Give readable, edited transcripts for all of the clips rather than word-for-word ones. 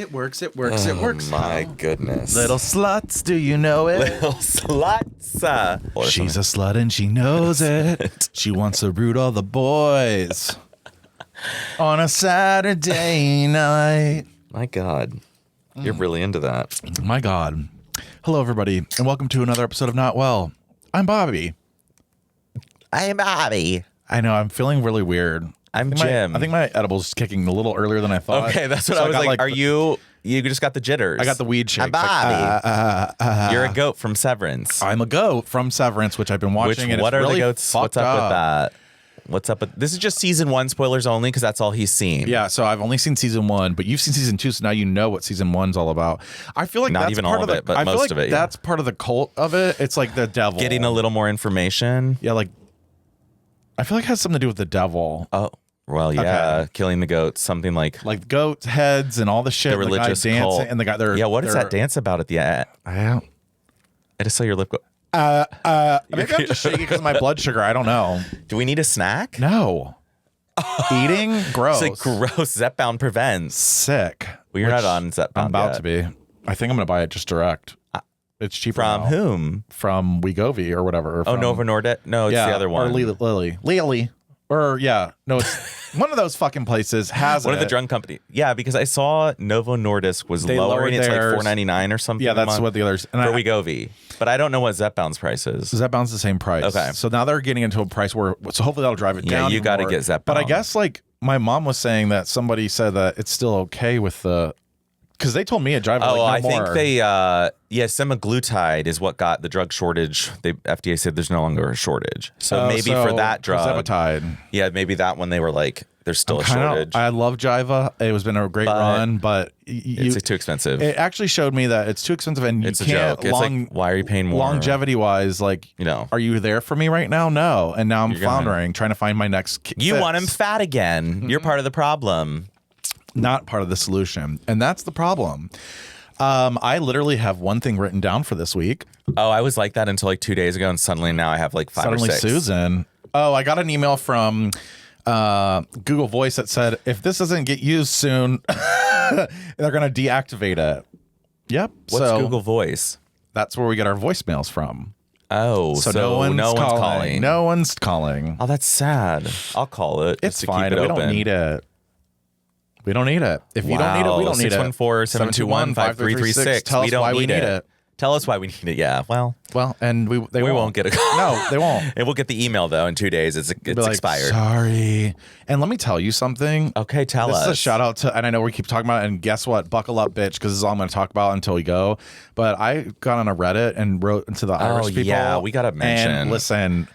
It works, it works, it works. My goodness. Little sluts, do you know it? Little sluts. She's a slut and she knows it. She wants to root all the boys on a Saturday night. My God. You're really into that. My God. Hello, everybody, and welcome to another episode of Not Well. I'm Bobby. I'm Bobby. I know, I'm feeling really weird. I'm Jim. I think my edible's kicking a little earlier than I thought. Okay, that's what I was like. Are you just got the jitters? I got the weed shake. I'm Bobby. You're a goat from Severance. I'm a goat from Severance, which I've been watching. What are really the goats? What's up with that? What's up with this? Is just season 1 spoilers only because that's all he's seen. Yeah, so I've only seen season 1, but you've seen season 2, so now you know what season 1's all about. I feel like not that's even part all of it, but I feel most like of it. Yeah. That's part of the cult of it. It's like the devil Getting a little more information. Yeah, like I feel like it has something to do with the devil. Oh, well, yeah, Okay. Killing the goats, something like goat heads and all the shit. the religious the guy dancing, cult. and the guy. Yeah, what is that dance about at the end? I just saw your lip go. maybe I'm just shaking because of my blood sugar. I don't know. Do we need a snack? No. Eating gross. It's like gross. Zepbound prevents. Sick. Well, you're not on Zepbound. I'm about yet. to be. I think I'm going to buy it just direct. It's cheaper From now. whom? From Wegovy or whatever. Or from, Novo Nordisk? No, it's the other one. Or Lilley. Or yeah, no, it's one of those fucking places has one it. of the drug company. Yeah, because I saw Novo Nordisk was lowering it to like $4.99 or something. Yeah, that's what the others. And for Wegovy. But I don't know what Zepbound's price is. Zepbound's the same price. Okay. So now they're getting into a price where, so hopefully that'll drive it down. Yeah, you got to get Zepbound. But I guess like my mom was saying that somebody said that it's still okay with the, because they told me it drive. I think they, semaglutide is what got the drug shortage. FDA said there's no longer a shortage. So maybe for that drug. Tirzepatide. Yeah, maybe that one they were like, there's still a shortage. I love Jiva. It has been a great run, but it's too expensive. It actually showed me that it's too expensive, and it's you a can't. joke. It's like, why are you paying more? Longevity wise, like, are you there for me right now? No. And now I'm floundering, trying to find my next. You want him fat again. Mm-hmm. You're part of the problem. Not part of the solution. And that's the problem. I literally have one thing written down for this week. Oh, I was like that until like 2 days ago, and suddenly now I have like 5 or 6. Susan. Oh, I got an email from Google Voice that said, if this doesn't get used soon, they're going to deactivate it. Yep. What's Google Voice? That's where we get our voicemails from. Oh, so no one's calling. No one's calling. Oh, that's sad. I'll call it. It's fine. We don't need it. We don't need it. If you don't need it, we don't need it. 614-721-5336. Tell us why we need it. Tell us why we need it. Yeah. Well, and we won't get a call. No, they won't. And we'll get the email though in 2 days. It's expired. Sorry. And let me tell you something. Okay, tell us. This is a shout out to, and I know we keep talking about it, and guess what? Buckle up, bitch, because this is all I'm going to talk about until we go. But I got on a Reddit and wrote into the Irish people. Yeah, we got to mention. And listen,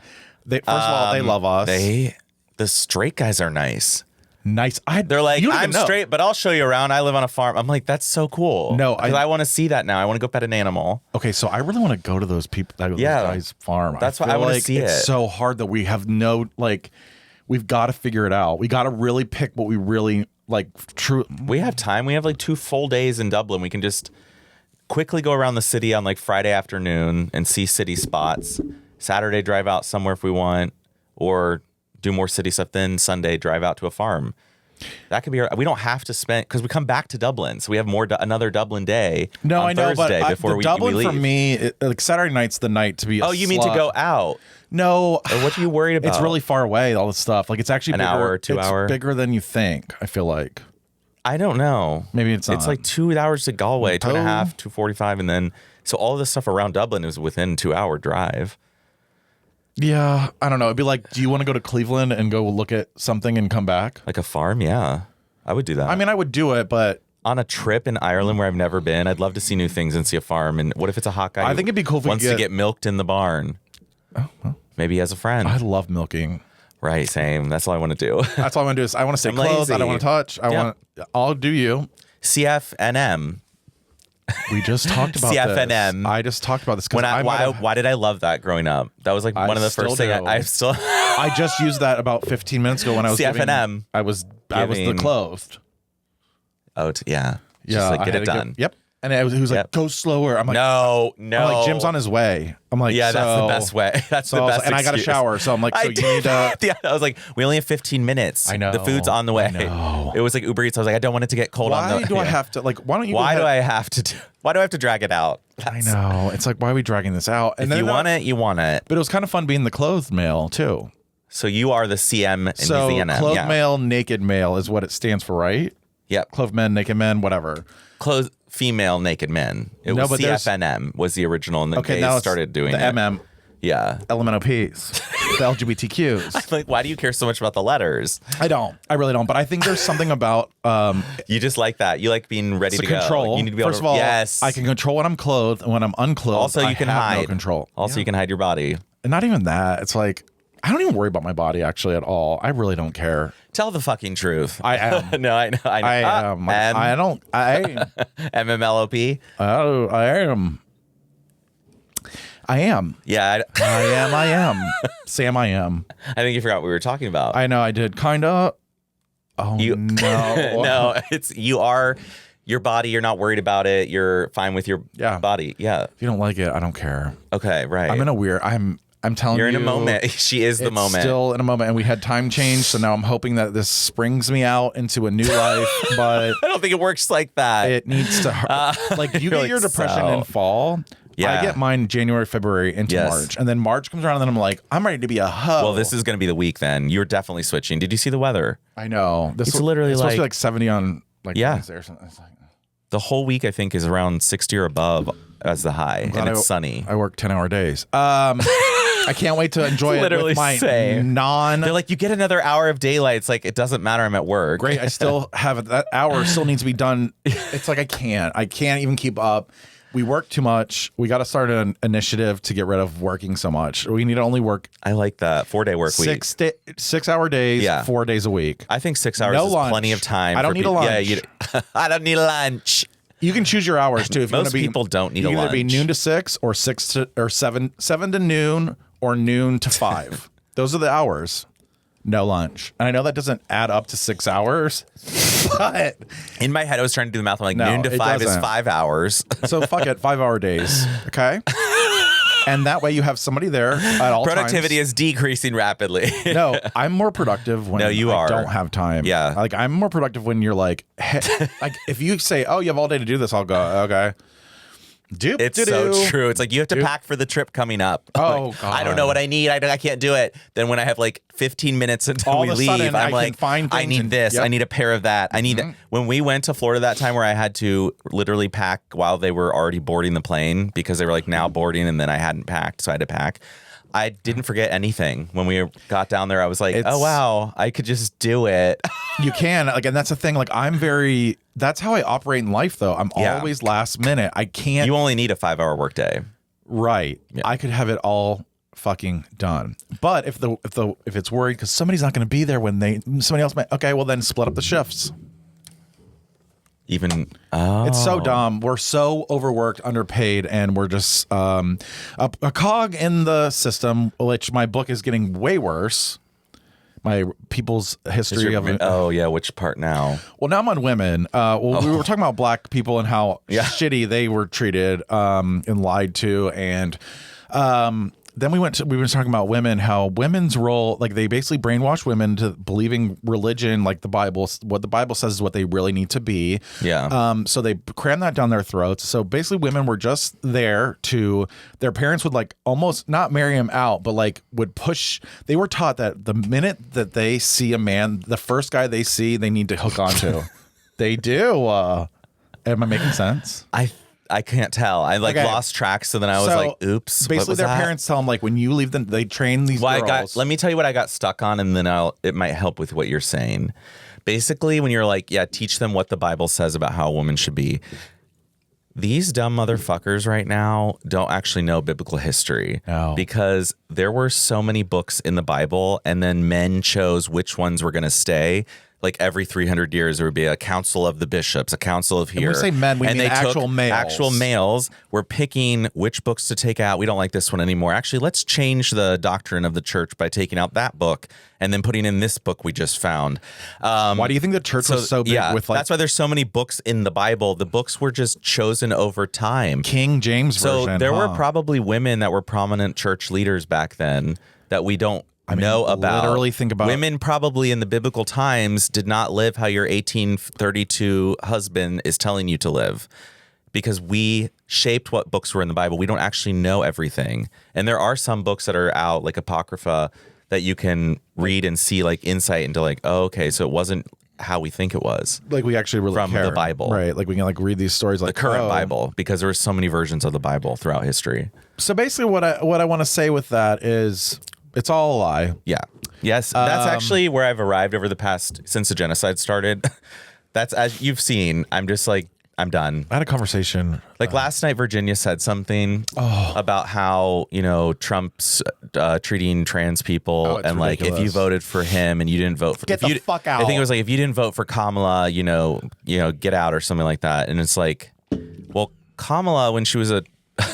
first of all, they love us. The straight guys are nice. Nice. They're like, I'm straight, but I'll show you around. I live on a farm. I'm like, that's so cool. No, I want to see that now. I want to go pet an animal. Okay, so I really want to go to those people, those guys' farm. That's why I want to see it. It's so hard that we have we've got to figure it out. We got to really pick what we really like. True. We have time. We have like 2 full days in Dublin. We can just quickly go around the city on like Friday afternoon and see city spots. Saturday, drive out somewhere if we want, or do more city stuff, then Sunday drive out to a farm. That could be we don't have to spend, because we come back to Dublin, so we have another Dublin day. No, on I know, Thursday but before Dublin we leave. for me, like Saturday night's the night to be. Oh, you mean to go out? No. Or what are you worried about? It's really far away. All this stuff, like it's actually an bigger, hour, 2 hours. Bigger than you think. I feel like. I don't know. Maybe it's not. It's like 2 hours to Galway, 2.5, 2:45, and then so all of this stuff around Dublin is within 2 hour drive. Yeah, I don't know. It'd be like, do you want to go to Cleveland and go look at something and come back? Like a farm? Yeah, I would do that. I mean, I would do it, but on a trip in Ireland where I've never been, I'd love to see new things and see a farm. And what if it's a hot guy? I think it'd be cool if we wants to get milked in the barn. Oh, well. Maybe he has a friend. I love milking. Right, same. That's all I want to do. That's all I want to do. Is I want to stay clothed. I don't want to touch. I'll do you. CFNM. We just talked about CFNM. This. I just talked about this. Why did I love that growing up? That was like one of the first things I still. I just used that about 15 minutes ago when I was CFNM. I was the clothed. Oh, yeah. Yeah. Just like, get it done. Yep. And he was like, Yep. go slower. I'm like, no. I'm like, Jim's on his way. I'm like, Yeah, so, that's the best way. That's so the I was best like- and I got a excuse. shower. So I'm like, so I you need to. Yeah, I was like, we only have 15 minutes. I know. The food's on the way. I know. It was like Uber Eats. I was like, I don't want it to get cold on the Why do I have to, like, why don't you go Why ahead- do I have to why do I have to drag it out? I know. It's like, why are we dragging this out? And If you want it, you want it. But it was kind of fun being the clothed male, too. So you are the CM and So he's the NM. clothed Yeah. male, naked male is what it stands for, right? Yep. Clothed men, naked men, whatever. Clothed female naked men. It No, was but there's- CFNM was the original, and then Okay, gays now it's started doing the it. MM, Yeah. LMNOPs, the LGBTQs. Like, why do you care so much about the letters? I don't. I really don't. But I think there's something about You just like that. You like being ready it's to the control. go. Like, you need to be able First to, of all, yes. I can control when I'm clothed, and when I'm unclothed, Also, you I can have hide. no control. Also, Yeah. you can hide your body. And not even that. It's like I don't even worry about my body actually at all. I really don't care. Tell the fucking truth. I am. No, I know. I know. I am. I don't. MMLOP. Oh, I am. I am. Yeah, I am. Sam, I am. I think you forgot what we were talking about. I know I did. Kinda. Oh, You- no. No, you are your body. You're not worried about it. You're fine with your Yeah. body. Yeah. If you don't like it, I don't care. Okay. Right. I'm in a weird. I'm telling You're you. in a moment. She is the it's moment. Still in a moment, and we had time change, so now I'm hoping that this springs me out into a new life. But I don't think it works like that. it needs to. Like you You're get like, your depression so- in fall. Yeah. I get mine January, February into Yes. March, and then March comes around, and then I'm like, I'm ready to be a hoe. Well, this is going to be the week then. You're definitely switching. Did you see the weather? I know. This It's literally it's supposed to be like- like 70 on like Yeah. Wednesday or something. It's like, The whole week, I think, is around 60 or above as the high, and glad it's sunny. I work 10-hour days. I can't wait to enjoy it Literally with my same. non. They're like, you get another hour of daylight. It's like, it doesn't matter. I'm at work. Great. I still have it. That hour still needs to be done. It's like I can't even keep up. We work too much. We got to start an initiative to get rid of working so much. We need to only work I like that 4-day work week. 6-hour days, Yeah. 4 days a week. I think 6 hours No is lunch. plenty of time. I don't for need a Yeah, lunch. I don't need a lunch. You can choose your hours too. If you Most want to be, people don't need you a can either be lunch. noon to 6 or 6 to or 7 to noon or noon to 5. Those are the hours. No lunch. And I know that doesn't add up to 6 hours, but In my head, I was trying to do the math. I'm like, No, noon to it 5 is doesn't. 5 hours. so fuck it, 5-hour days. Okay. And that way you have somebody there at all Productivity times. is decreasing rapidly. No, I'm more productive when No, you I are. don't have time. Yeah. Like I'm more productive when you're like, hey, like if you say, oh, you have all day to do this, I'll go, okay. Doop, It's doo-doo. so true. It's like you have to pack for the trip coming up. Oh, Like, God. I don't know what I need. I can't do it. Then when I have like 15 minutes until All we of a leave, sudden, I I'm can like, find I things need and- this. yep. I need a pair of that. I need that. When we went to Florida that time where I had to literally pack while they were already boarding the plane because they were like now boarding and then I hadn't packed. So I had to pack. I didn't forget anything. When we got down there, I was like, It's- oh, wow, I could just do it. You can, like, and that's the thing. Like, that's how I operate in life, though. I'm Yeah. always last minute. I can't. You only need a 5-hour workday. Right. Yeah. I could have it all fucking done. But if it's worried because somebody's not going to be there when somebody else might. Okay, well then split up the shifts. It's so dumb. We're so overworked, underpaid, and we're just a cog in the system. Which my book is getting way worse. My people's history of it. Oh, yeah. Which part now? Well, now I'm on women. We were talking about black people and how shitty they were treated and lied to, and then we were talking about women, how women's role, like they basically brainwash women to believing religion, like the Bible, what the Bible says is what they really need to be. Yeah. So they cram that down their throats. So basically women were just there their parents would like almost not marry them out, but like would push. They were taught that the minute that they see a man, the first guy they see, they need to hook onto. They do. Am I making sense? I can't tell. I like Okay. lost track. So then I was So, like, oops. what Basically, was their that? parents tell them like when you leave them, they train these Well, girls. let me tell you what I got stuck on, and then it might help with what you're saying. Basically, when you're like, yeah, teach them what the Bible says about how a woman should be. These dumb motherfuckers right now don't actually know biblical history. No. Because there were so many books in the Bible, and then men chose which ones were going to stay. like every 300 years there would be a council of the bishops, a council of here. When we say men, we mean actual males. Actual males were picking which books to take out. We don't like this one anymore. Actually, let's change the doctrine of the church by taking out that book and then putting in this book we just found. Why do you think the church was so big with like... That's why there's so many books in the Bible. The books were just chosen over time. King James version. So there were probably women that were prominent church leaders back then that we don't know about. Literally think about women probably in the biblical times did not live how your 1832 husband is telling you to live, because we shaped what books were in the Bible. We don't actually know everything. And there are some books that are out, like Apocrypha, that you can read and see like insight into like, oh, okay, so it wasn't how we think it was. Like we actually really from care. The Bible. Right. Like we can like read these stories like the current Bible, because there were so many versions of the Bible throughout history. So basically what I want to say with that is it's all a lie. Yeah. Yes. That's actually where I've arrived over the past, since the genocide started. That's, as you've seen, I'm just like, I'm done. I had a conversation. Like last night, Virginia said something about how, Trump's treating trans people. And like, ridiculous. if you voted for him and you didn't vote for... Get the fuck out. I think it was like, if you didn't vote for Kamala, get out or something like that. And it's like, well, Kamala, when she was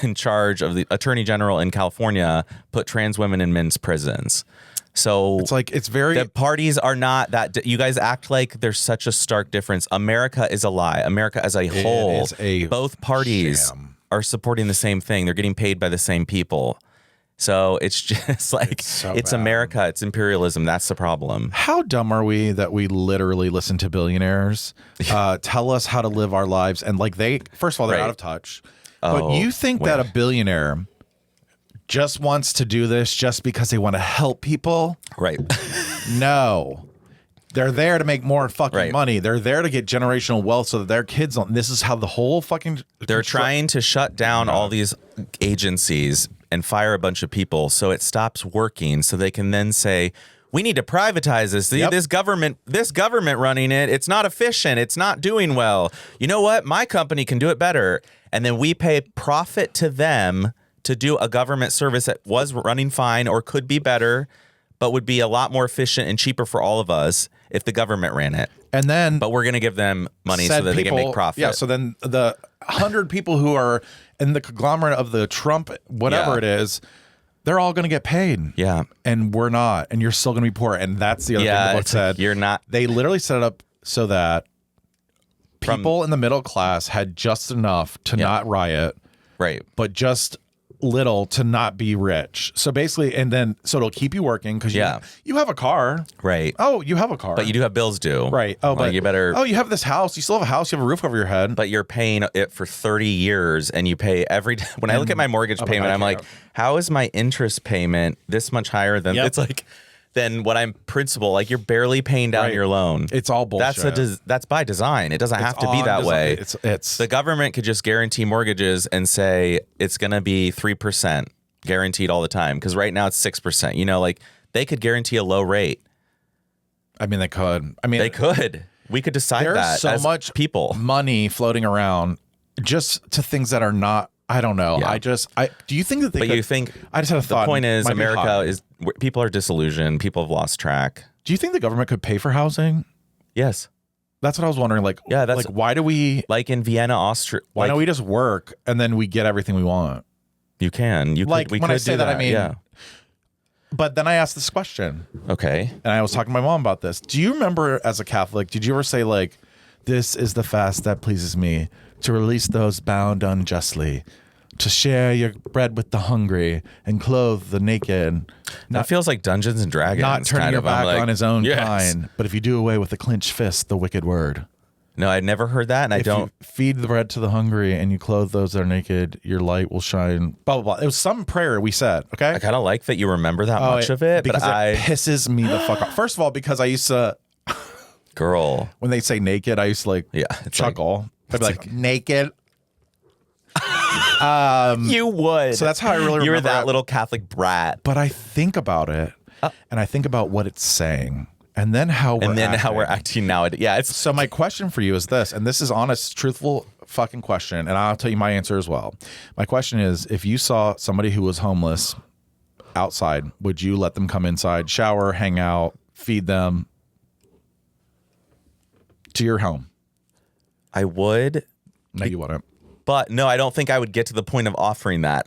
in charge of the Attorney General in California, put trans women in men's prisons. So it's like, it's very... The parties are not that... You guys act like there's such a stark difference. America is a lie. America as a whole, both parties are supporting the same thing. They're getting paid by the same people. So it's just like, it's America. It's imperialism. That's the problem. How dumb are we that we literally listen to billionaires tell us how to live our lives? And like first of all, they're out of touch. But you think that a billionaire just wants to do this just because they want to help people? Right. No. They're there to make more fucking money. They're there to get generational wealth so that their kids don't. This is how the whole fucking... They're trying to shut down all these agencies and fire a bunch of people so it stops working, so they can then say, we need to privatize this. This government running it, it's not efficient. It's not doing well. You know what? My company can do it better. And then we pay profit to them to do a government service that was running fine or could be better, but would be a lot more efficient and cheaper for all of us if the government ran it. And then... But we're going to give them money so that they can make profit. Yeah, so then the 100 people who are in the conglomerate of the Trump, whatever it is, they're all going to get paid. Yeah. And we're not. And you're still going to be poor. And that's the other thing the book said. You're not... They literally set it up so that people in the middle class had just enough to not riot. Right. But just little to not be rich. So basically, and then so it'll keep you working because you have a car. Right. Oh, you have a car. But you do have bills due. Right. Oh, but you better... Oh, you have this house. You still have a house. You have a roof over your head. But you're paying it for 30 years and you pay every... When I look at my mortgage payment, I'm like, how is my interest payment this much higher than... It's like... Than what I'm principal. Like, you're barely paying down your loan. It's all bullshit. That's by design. It doesn't have to be that way. It's the government could just guarantee mortgages and say it's going to be 3% guaranteed all the time. Because right now it's 6%. Like they could guarantee a low rate. I mean, they could. They could. We could decide that. There's so as much people money floating around just to things that are not. I don't know. Yeah. Do you think that they But could, you think... I just had a thought. The point is, America is... People are disillusioned. People have lost track. Do you think the government could pay for housing? Yes. That's what I was wondering. Like, like why do we... Like in Vienna, Austria... Why don't we just work and then we get everything we want? You can. When I say that, I mean... Yeah. But then I asked this question. Okay. And I was talking to my mom about this. Do you remember as a Catholic, did you ever say like, this is the fast that pleases me, to release those bound unjustly, to share your bread with the hungry and clothe the naked? That feels like Dungeons and Dragons. Not turning your back on his own kind, but if you do away with the clenched fist, the wicked word. No, I'd never heard that, and I don't. You feed the bread to the hungry and you clothe those that are naked, your light will shine. Blah, blah, blah. It was some prayer we said, okay? I kind of like that you remember that much of it, because but it pisses me the fuck off. First of all, because I used to... Girl. When they say naked, I used to chuckle. I'd be like, naked. You would. So that's how I really remember. You were that little Catholic brat. But I think about it, and I think about what it's saying, and then how we're acting now. So my question for you is this, and this is honest, truthful fucking question, and I'll tell you my answer as well. My question is, if you saw somebody who was homeless outside, would you let them come inside, shower, hang out, feed them? to your home? I would. No, you wouldn't. But no, I don't think I would get to the point of offering that.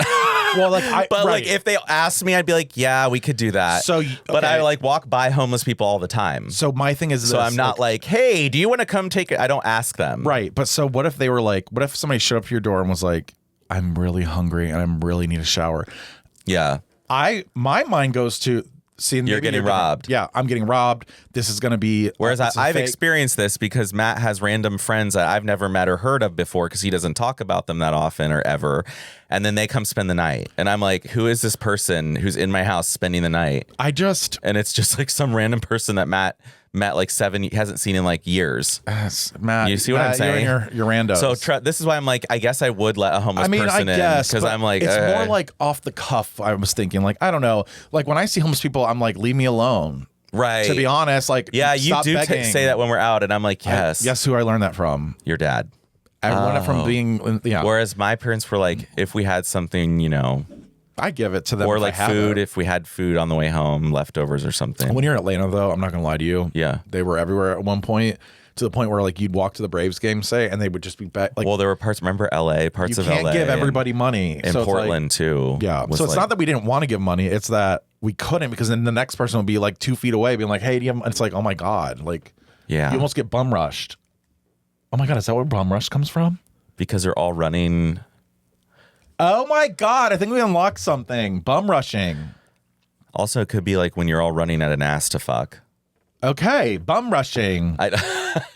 Well, like, like if they asked me, I'd be like, yeah, we could do that. So, but I like walk by homeless people all the time. So my thing is, so I'm not like, hey, do you want to come take it? I don't ask them. Right. But so what if they were like, what if somebody showed up to your door and was like, I'm really hungry and I really need a shower? Yeah. My mind goes to seeing you're getting robbed. Yeah, I'm getting robbed. This is going to be. Whereas I've experienced this because Matt has random friends that I've never met or heard of before because he doesn't talk about them that often or ever. And then they come spend the night. And I'm like, who is this person who's in my house spending the night? And it's just like some random person that Matt met like hasn't seen in like years. Matt, you see what I'm saying? You're randos. So this is why I'm like, I guess I would let a homeless person in because I'm like, it's more like off the cuff. I was thinking like, I don't know, like when I see homeless people, I'm like, leave me alone. Right. To be honest, like, yeah, you do say that when we're out, and I'm like, yes. Guess who I learned that from? Your dad. I learned it from being, yeah. Whereas my parents were like, if we had something, you know, I give it to them. Or like food, if we had food on the way home, leftovers or something. When you're in Atlanta, though, I'm not going to lie to you. Yeah. They were everywhere at one point, to the point where like you'd walk to the Braves game, say, and they would just be back. Like, well, there were remember LA, parts of LA. You can't give everybody money. And so Portland, too. Yeah. So it's not that we didn't want to give money. It's that we couldn't because then the next person would be like 2 feet away being like, hey, do you have, it's like, oh my God. Like, yeah. You almost get bum rushed. Oh my God. Is that where bum rush comes from? Because they're all running. Oh my God, I think we unlocked something. Bum rushing. Also, it could be like when you're all running at an ass to fuck. Okay, bum rushing.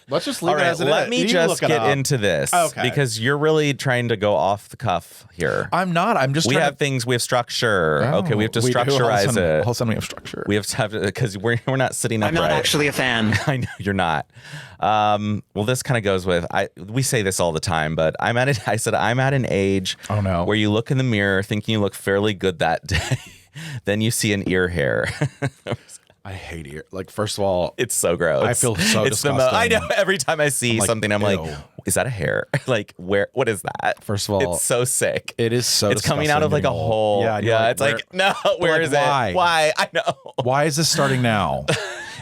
Let's just leave it as it is. Let me just get into this. Okay. Because you're really trying to go off the cuff here. I'm not. I'm just we have structure. Oh, okay, we have to structurize it. All of a sudden we have structure. We have to because we're not sitting upright. I'm not actually a fan. I know you're not. Well, this kind of goes with we say this all the time, but I'm at an age where you look in the mirror thinking you look fairly good that day. Then you see an ear hair. I hate ear. Like, first of all, it's so gross. I feel so disgusting. I know. Every time I see something, I'm like, is that a hair? Like, what is that? First of all, it's so sick. It is so it's coming out of like a hole. Yeah. It's like, no, where is it? Why? I know. Why is this starting now?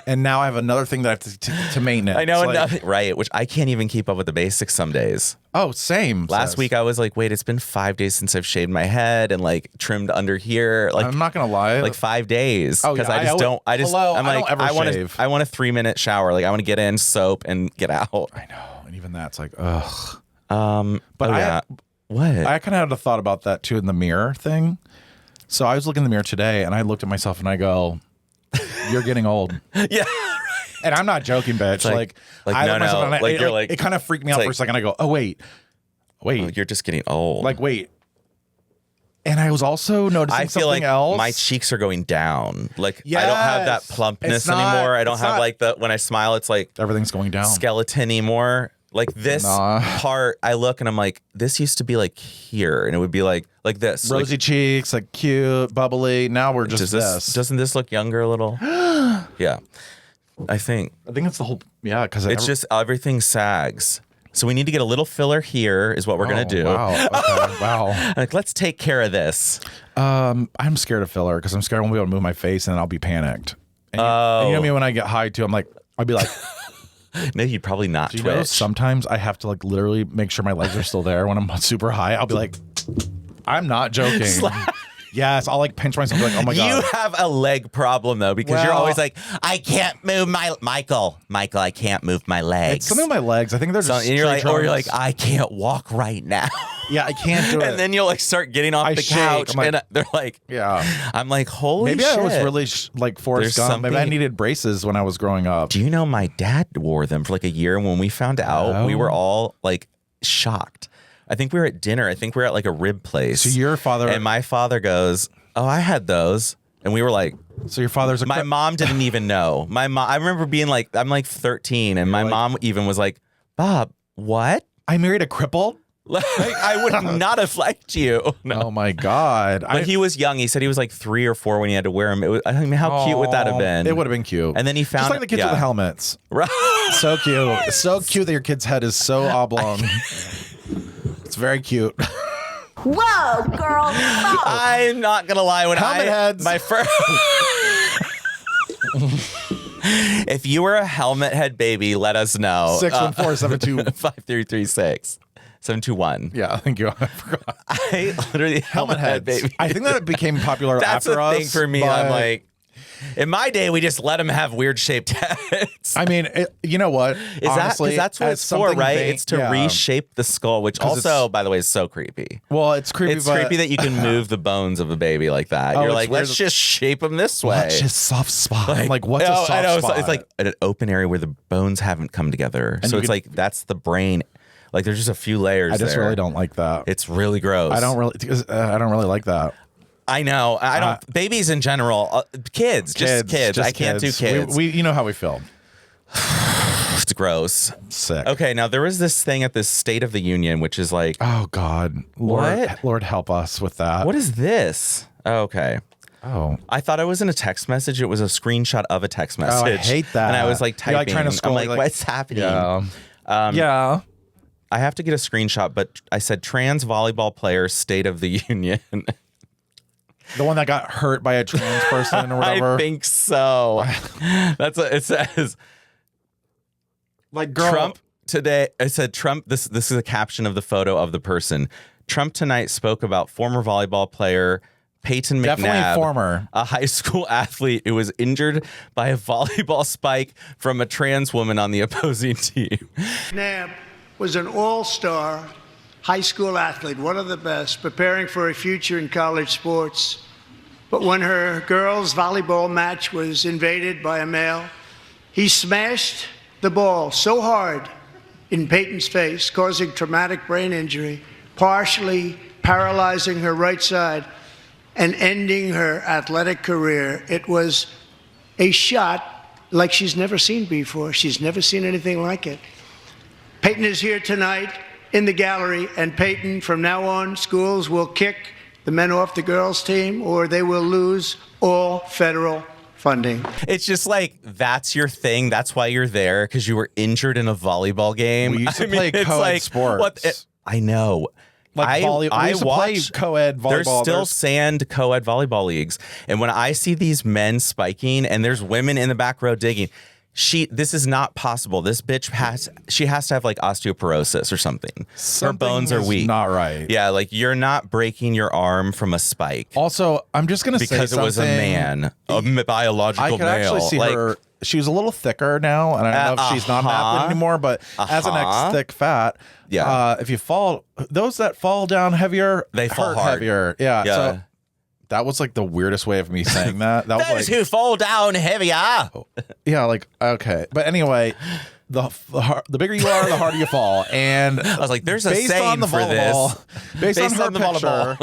And now I have another thing that I have to maintenance. I know, right? Which I can't even keep up with the basics some days. Oh, same. Last week I was like, wait, it's been 5 days since I've shaved my head and like trimmed under here. Like, I'm not gonna lie, like 5 days. Oh, because yeah, I want a 3-minute shower. Like I want to get in, soap, and get out. I know, and even that's like, ugh. But I kind of had a thought about that too in the mirror thing. So I was looking in the mirror today, and I looked at myself, and I go, "You're getting old." Yeah. And I'm not joking, bitch. Like I look myself, and it kind of freaked me out for a second. I go, "Oh wait, oh, you're just getting old." Like wait. And I was also noticing something else. My cheeks are going down. Like I don't have that plumpness anymore. I don't have like when I smile, it's like everything's going down. Skeleton-y more. Like this part, I look and I'm like, this used to be like here, and it would be like this, rosy cheeks, like cute, bubbly. Now we're just this. Doesn't this look younger a little? Yeah, I think it's the whole because it's just everything sags. So we need to get a little filler here, is what we're gonna do. Wow. Okay. Wow. Like let's take care of this. I'm scared of filler because I'm scared I won't be able to move my face and then I'll be panicked. And you know me when I get high too. I'll be like. No, you'd probably not twitch. You know, sometimes I have to like literally make sure my legs are still there when I'm super high. I'll be like, I'm not joking. Yes, I'll like pinch myself like, oh my God. You have a leg problem though, because you're always like, I can't move my Michael, I can't move my legs. It's something with my legs. I think they're just and you're like, I can't walk right now. Yeah, I can't do it. And then you'll like start getting off the couch, and they're like, yeah. I'm like, holy shit. Maybe I was really like Forrest Gump. Maybe I needed braces when I was growing up. Do you know my dad wore them for like a year, and when we found out, we were all like shocked. I think we were at dinner. I think we were at like a rib place. So your father and my father goes, "Oh, I had those," and we were like, "So your father's a." My mom didn't even know. My mom. I remember being like, I'm like 13, and my mom even was like, "Bob, what? I married a cripple." Like, I would not have liked you. No. Oh my God! But he was young. He said he was like 3 or 4 when he had to wear them. It was, I mean, how cute would that have been? It would have been cute. And then he found just like the kids with the helmets. Right. So cute. So cute that your kid's head is so oblong. It's very cute. Whoa, girl! Whoa. I'm not gonna lie. When helmet heads. My first. If you were a helmet head baby, let us know. 614-72 721. Yeah, thank you. I forgot. I literally helmet head baby. I think that it became popular That's after a us. thing for me. I'm like, in my day, we just let them have weird shaped heads. I mean, you know what? Honestly, that's what it's for, right? It's to reshape the skull, which also, by the way, is so creepy. Well, it's creepy. It's creepy that you can move the bones of a baby like that. You're like, let's just shape them this way. What's just soft spot? What's a soft spot? It's like an open area where the bones haven't come together. And so it's like that's the brain. Like there's just a few layers. I just really don't like that. It's really gross. I don't really like that. I know. I don't. Babies in general, kids. I can't do kids. We you know how we feel. It's gross. Sick. Okay, now there was this thing at this State of the Union, which is like, oh God, Lord help us with that. What is this? Oh, okay. Oh, I thought it was in a text message. It was a screenshot of a text message. Oh, I hate that. And I was like typing. You're like trying to scroll. I'm like, what's happening? Yeah. I have to get a screenshot, but I said trans volleyball player State of the Union. The one that got hurt by a trans person or whatever. I think so. That's what it says. Like, girl. Trump today. I said Trump. This is a caption of the photo of the person. Trump tonight spoke about former volleyball player Peyton McNabb, Definitely former, a high school athlete who was injured by a volleyball spike from a trans woman on the opposing team. McNabb was an all-star high school athlete, one of the best, preparing for a future in college sports. But when her girls' volleyball match was invaded by a male, he smashed the ball so hard in Peyton's face, causing traumatic brain injury, partially paralyzing her right side and ending her athletic career. It was a shot like she's never seen before. She's never seen anything like it. Peyton is here tonight in the gallery, and Peyton, from now on, schools will kick the men off the girls' team, or they will lose all federal funding. It's just like, that's your thing. That's why you're there, because you were injured in a volleyball game. We used to play co-ed sports. I know. Like I used to play co-ed volleyball. There's still sand co-ed volleyball leagues. And when I see these men spiking and there's women in the back row digging, this is not possible. This bitch has to have like osteoporosis or something. Her bones are weak. Not right. Yeah, like you're not breaking your arm from a spike. Also, I'm just gonna say because it was a man, a biological I could male. actually see her. She was a little thicker now, and I don't know if she's not an athlete anymore. But as an ex-thick fat, if you fall, those that fall down heavier, they fall hurt hard. heavier. Yeah. So that was like the weirdest way of me saying that. That was those like, who fall down heavier. Yeah, like okay, but anyway, the bigger you are, the harder you fall. And I was like, there's a saying for this. Based on her picture,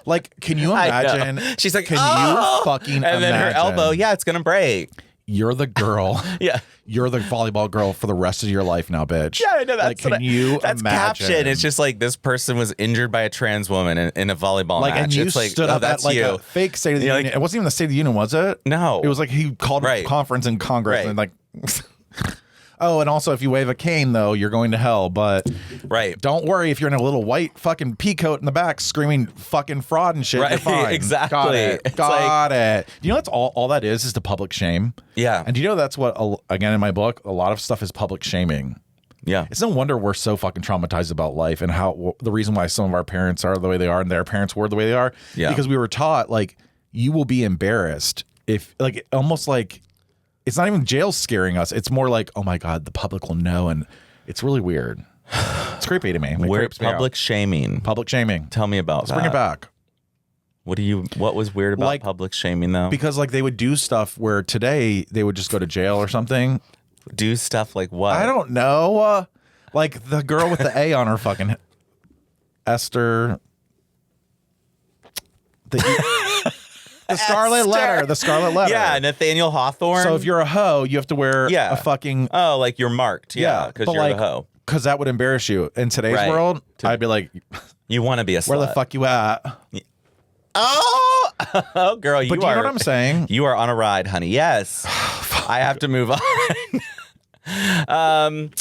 like, can you imagine? She's like, can you fucking imagine? And then her elbow, it's gonna break. You're the girl. Yeah. You're the volleyball girl for the rest of your life now, bitch. Yeah, I know. That's like, that's imagine? Caption. It's just like this person was injured by a trans woman in a volleyball match. And you it's like, stood up that's at like you. a fake State of the Union. It wasn't even the State of the Union, was it? No. It was like he called a conference in Congress and like. Oh, and also if you wave a cane, though, you're going to hell. But don't worry if you're in a little white fucking pea coat in the back screaming fucking fraud and shit. You're fine. Exactly. Got it. Got it. You know, that's all that is the public shame. Yeah. And do you know that's what, again, in my book, a lot of stuff is public shaming. Yeah. It's no wonder we're so fucking traumatized about life and how the reason why some of our parents are the way they are and their parents were the way they are. Yeah. Because we were taught, like, you will be embarrassed if, like, almost like, it's not even jail scaring us. It's more like, oh my God, the public will know. And it's really weird. It's creepy to me. Public shaming. Public shaming. Tell me about that. Let's bring it back. What was weird about public shaming though? Because like they would do stuff where today they would just go to jail or something. Do stuff like what? I don't know. Like the girl with the A on her fucking Esther. The Scarlet Letter. The Scarlet Letter. Yeah, Nathaniel Hawthorne. So if you're a hoe, you have to wear a fucking... Oh, like you're marked. Yeah, because you're a hoe. Because that would embarrass you. In today's world, I'd be like... You want to be a slut. Where the fuck you at? Oh, girl, you but do you know what I'm saying? You are on a ride, honey. Yes. I have to move on.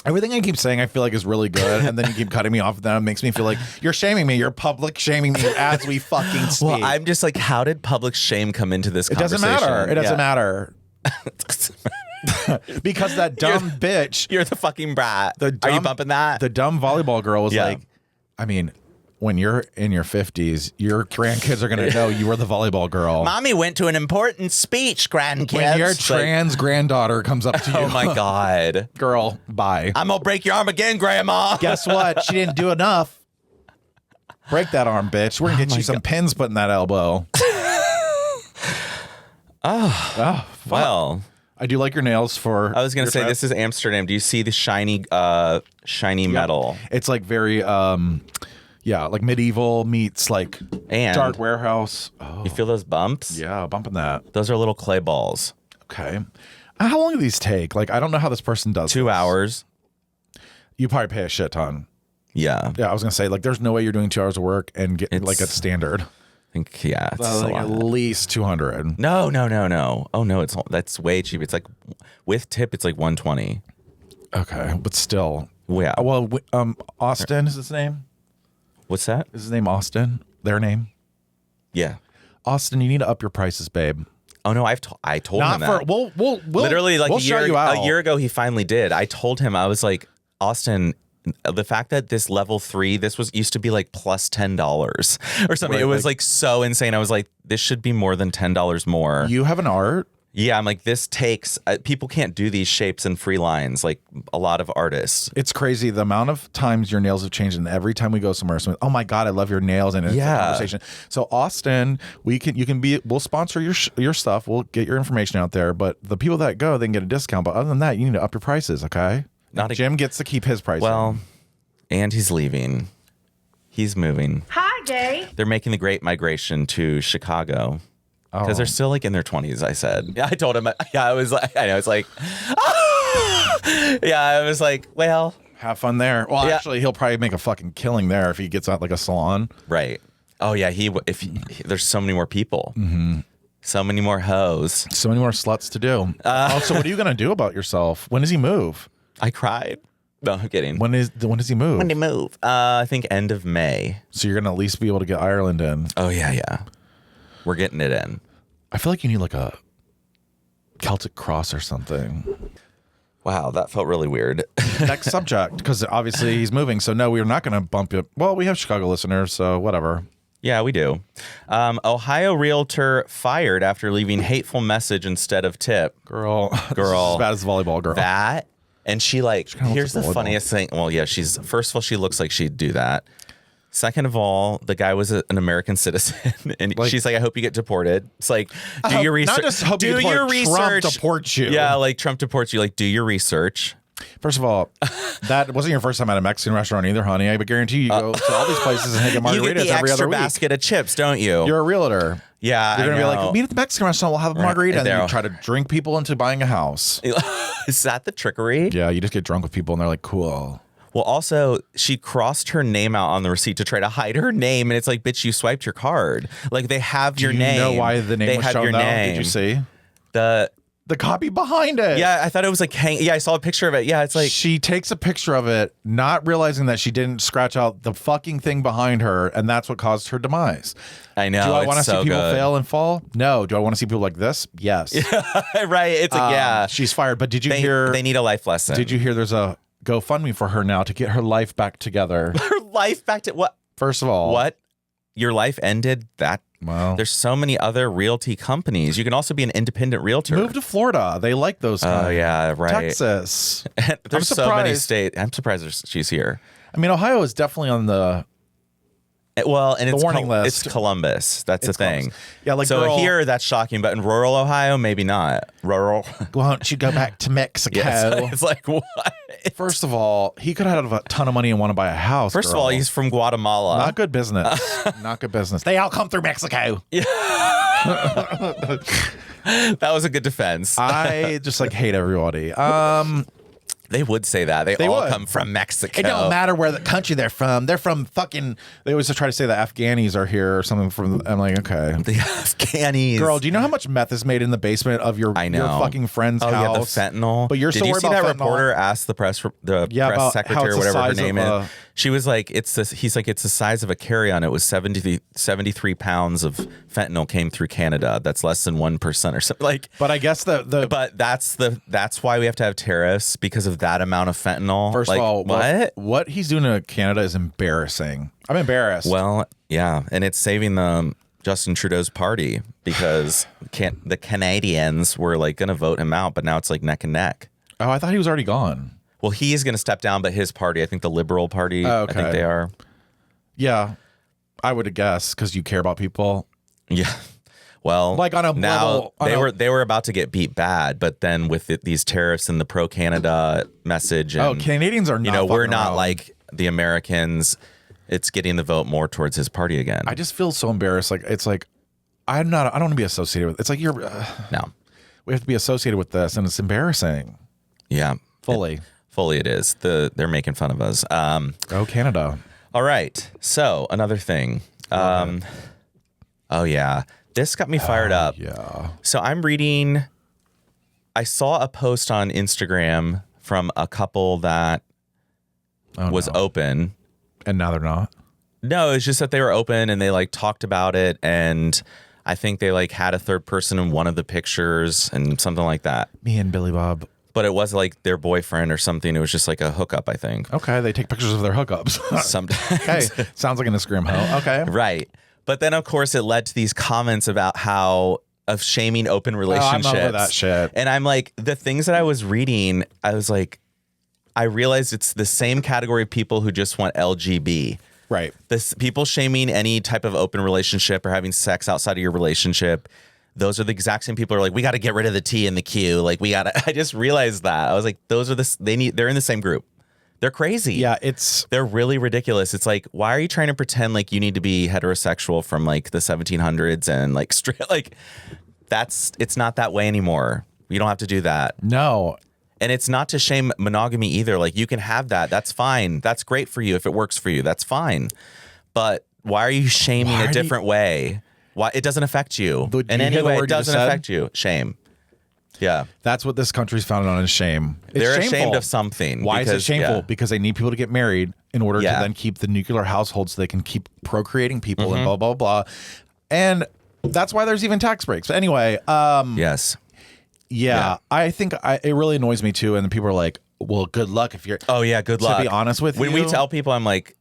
Everything I keep saying I feel like is really good, and then you keep cutting me off. Then it makes me feel like you're shaming me. You're public shaming me as we fucking speak. Well, I'm just like, how did public shame come into this conversation? It doesn't matter. It doesn't matter. Because that dumb bitch. You're the fucking brat. Are you bumping that? The dumb volleyball girl was like, I mean, when you're in your 50s, your grandkids are going to know you were the volleyball girl. Mommy went to an important speech, grandkids. When your trans granddaughter comes up to you. Oh, my God. Girl, bye. I'm going to break your arm again, Grandma. Guess what? She didn't do enough. Break that arm, bitch. We're going to get you some pins put in that elbow. Well. I do like your nails for. I was going to say, this is Amsterdam. Do you see the shiny metal? It's like very, like medieval meets like and dark warehouse. Oh. You feel those bumps? Yeah, bumping that. Those are little clay balls. Okay. How long do these take? Like, I don't know how this person does 2 hours. You probably pay a shit ton. Yeah. Yeah, I was going to say, like, there's no way you're doing 2 hours of work and getting like a standard. I think, yeah. It's like at least 200. No. Oh, no, that's way cheap. It's like, with tip, it's like 120. Okay, but still. Yeah. Well, Austin is his name? What's that? Is his name Austin? Their name? Yeah. Austin, you need to up your prices, babe. Oh no, I told him that. We'll literally like we'll a year ago he finally did. I told him, I was like, Austin, the fact that this level 3, this used to be like plus $10 or something. Right, it was like so insane. I was like, this should be more than $10 more. You have an art? Yeah, I'm like, this takes people can't do these shapes and free lines like a lot of artists. It's crazy the amount of times your nails have changed, and every time we go somewhere, oh my God, I love your nails, and it's a conversation. So Austin, we'll sponsor your stuff, we'll get your information out there, but the people that go, they can get a discount. But other than that, you need to up your prices, okay? Jim gets to keep his price. Well, and he's leaving. He's moving. Hi, Jay. They're making the Great Migration to Chicago. Because they're still like in their 20s, I said. Yeah, I told him. Yeah, I was like, I was like, yeah, I was like, well. Have fun there. Well, actually, he'll probably make a fucking killing there if he gets out like a salon. Right. Oh, yeah. There's so many more people. Mm-hmm. So many more hoes. So many more sluts to do. So what are you going to do about yourself? When does he move? I cried. No, I'm kidding. When does he move? When did he move? I think end of May. So you're going to at least be able to get Ireland in. Oh, yeah. We're getting it in. I feel like you need like a Celtic cross or something. Wow, that felt really weird. Next subject, because obviously he's moving. So no, we're not going to bump it. Well, we have Chicago listeners, so whatever. Yeah, we do. Ohio realtor fired after leaving hateful message instead of tip. Girl. This is as bad as the volleyball girl. That, and she here's the volleyball. funniest thing. Well, yeah, first of all, she looks like she'd do that. Second of all, the guy was an American citizen, and she's like, "I hope you get deported." It's like, do your research. Not just hope you get deported, Trump deports you. Yeah, like Trump deports you. Like, do your research. First of all, that wasn't your first time at a Mexican restaurant either, honey. I guarantee you go to all these places and get margaritas you get the every other extra week. Basket of chips, don't you? You're a realtor. Yeah, you're gonna be like, meet at the Mexican restaurant. We'll have a margarita, and then you try to drink people into buying a house. Is that the trickery? Yeah, you just get drunk with people, and they're like, cool. Well, also, she crossed her name out on the receipt to try to hide her name, and it's like, bitch, you swiped your card. Like, they have your name. Do you know why the name was shown, though? Did you see? The copy behind it. Yeah, I thought it was like I saw a picture of it. Yeah, it's like she takes a picture of it, not realizing that she didn't scratch out the fucking thing behind her, and that's what caused her demise. I know. Do I want to see people fail and fall? No. Do I want to see people like this? Yes. Right. It's like, she's fired. But did you hear? They need a life lesson. Did you hear? There's a GoFundMe for her now to get her life back together. Her life back to what? First of all, what? Your life ended? Well, there's so many other realty companies. You can also be an independent realtor. Move to Florida. They like those kinds. Oh, yeah, right. Texas. There's so many states. I'm surprised she's here. I mean, Ohio is definitely on the it's warning list. It's Columbus. That's the thing. Columbus. Yeah, like so here that's shocking, but in rural Ohio, maybe not. Rural. Why don't you go back to Mexico? It's like what? First of all, he could have had a ton of money and want to buy a house. First of all, he's from Guatemala. Not good business. Not good business. They all come through Mexico. Yeah. That was a good defense. I just hate everybody. They would say that. They all come from Mexico. It don't matter where the country they're from. They're from fucking. They always try to say the Afghanis are here or something. I'm like, okay. The Afghanis. Girl, do you know how much meth is made in the basement of your fucking friend's house? Yeah, the fentanyl. But you're Did so you worried see about that fentanyl? reporter asked the press secretary or whatever her name is? She was like, he's like, it's the size of a carry-on. It was 73 pounds of fentanyl came through Canada. That's less than 1% or something. Like, but I guess but that's why we have to have tariffs, because of that amount of fentanyl. First like, of all, what he's doing to Canada is embarrassing. I'm embarrassed. Well, yeah, and it's saving Justin Trudeau's party, because the Canadians were like going to vote him out, but now it's like neck and neck. Oh, I thought he was already gone. Well, he is going to step down, but his party, I think the Liberal Party, I think they are. Yeah, I would guess, because you care about people. Yeah. Well, like on a now level, they were about to get beat bad, but then with these tariffs and the pro-Canada message, and, Canadians are not. We're not around. like the Americans. It's getting the vote more towards his party again. I just feel so embarrassed. Like it's like I don't want to be associated with. It's like you're. No, we have to be associated with this, and it's embarrassing. Yeah, fully it is. They're making fun of us. Go Canada. All right. So another thing. Oh yeah, this got me fired up. Yeah. So I'm reading. I saw a post on Instagram from a couple that was open. And now they're not? No, it's just that they were open and they like talked about it, and I think they like had a third person in one of the pictures and something like that. Me and Billy Bob. But it was like their boyfriend or something. It was just like a hookup, I think. Okay, they take pictures of their hookups. Sometimes. Okay, sounds like an Instagram hoe. Okay. Right. But then, of course, it led to these comments about of shaming open relationships. I'm over that shit. And I'm like, the things that I was reading, I was like, I realized it's the same category of people who just want LGB. Right. This people shaming any type of open relationship or having sex outside of your relationship. Those are the exact same people who are like, we got to get rid of the T in the Q. Like I just realized that. I was like, they're in the same group. They're crazy. Yeah, they're really ridiculous. It's like, why are you trying to pretend like you need to be heterosexual from like the 1700s and like straight, like it's not that way anymore. You don't have to do that. No. And it's not to shame monogamy either. Like, you can have that. That's fine. That's great for you if it works for you. That's fine. But why are you shaming a different way? Why it doesn't affect you in any way? It doesn't affect you. Shame. Yeah, that's what this country's founded on, is shame. They're ashamed of something. Why is it shameful? Because they need people to get married in order to then keep the nuclear household, so they can keep procreating people and blah blah blah. And that's why there's even tax breaks. But anyway, yes. Yeah, I think it really annoys me too. And then people are like, "Well, good luck if you're." Oh yeah, good luck. To be honest with you, when we tell people, I'm like,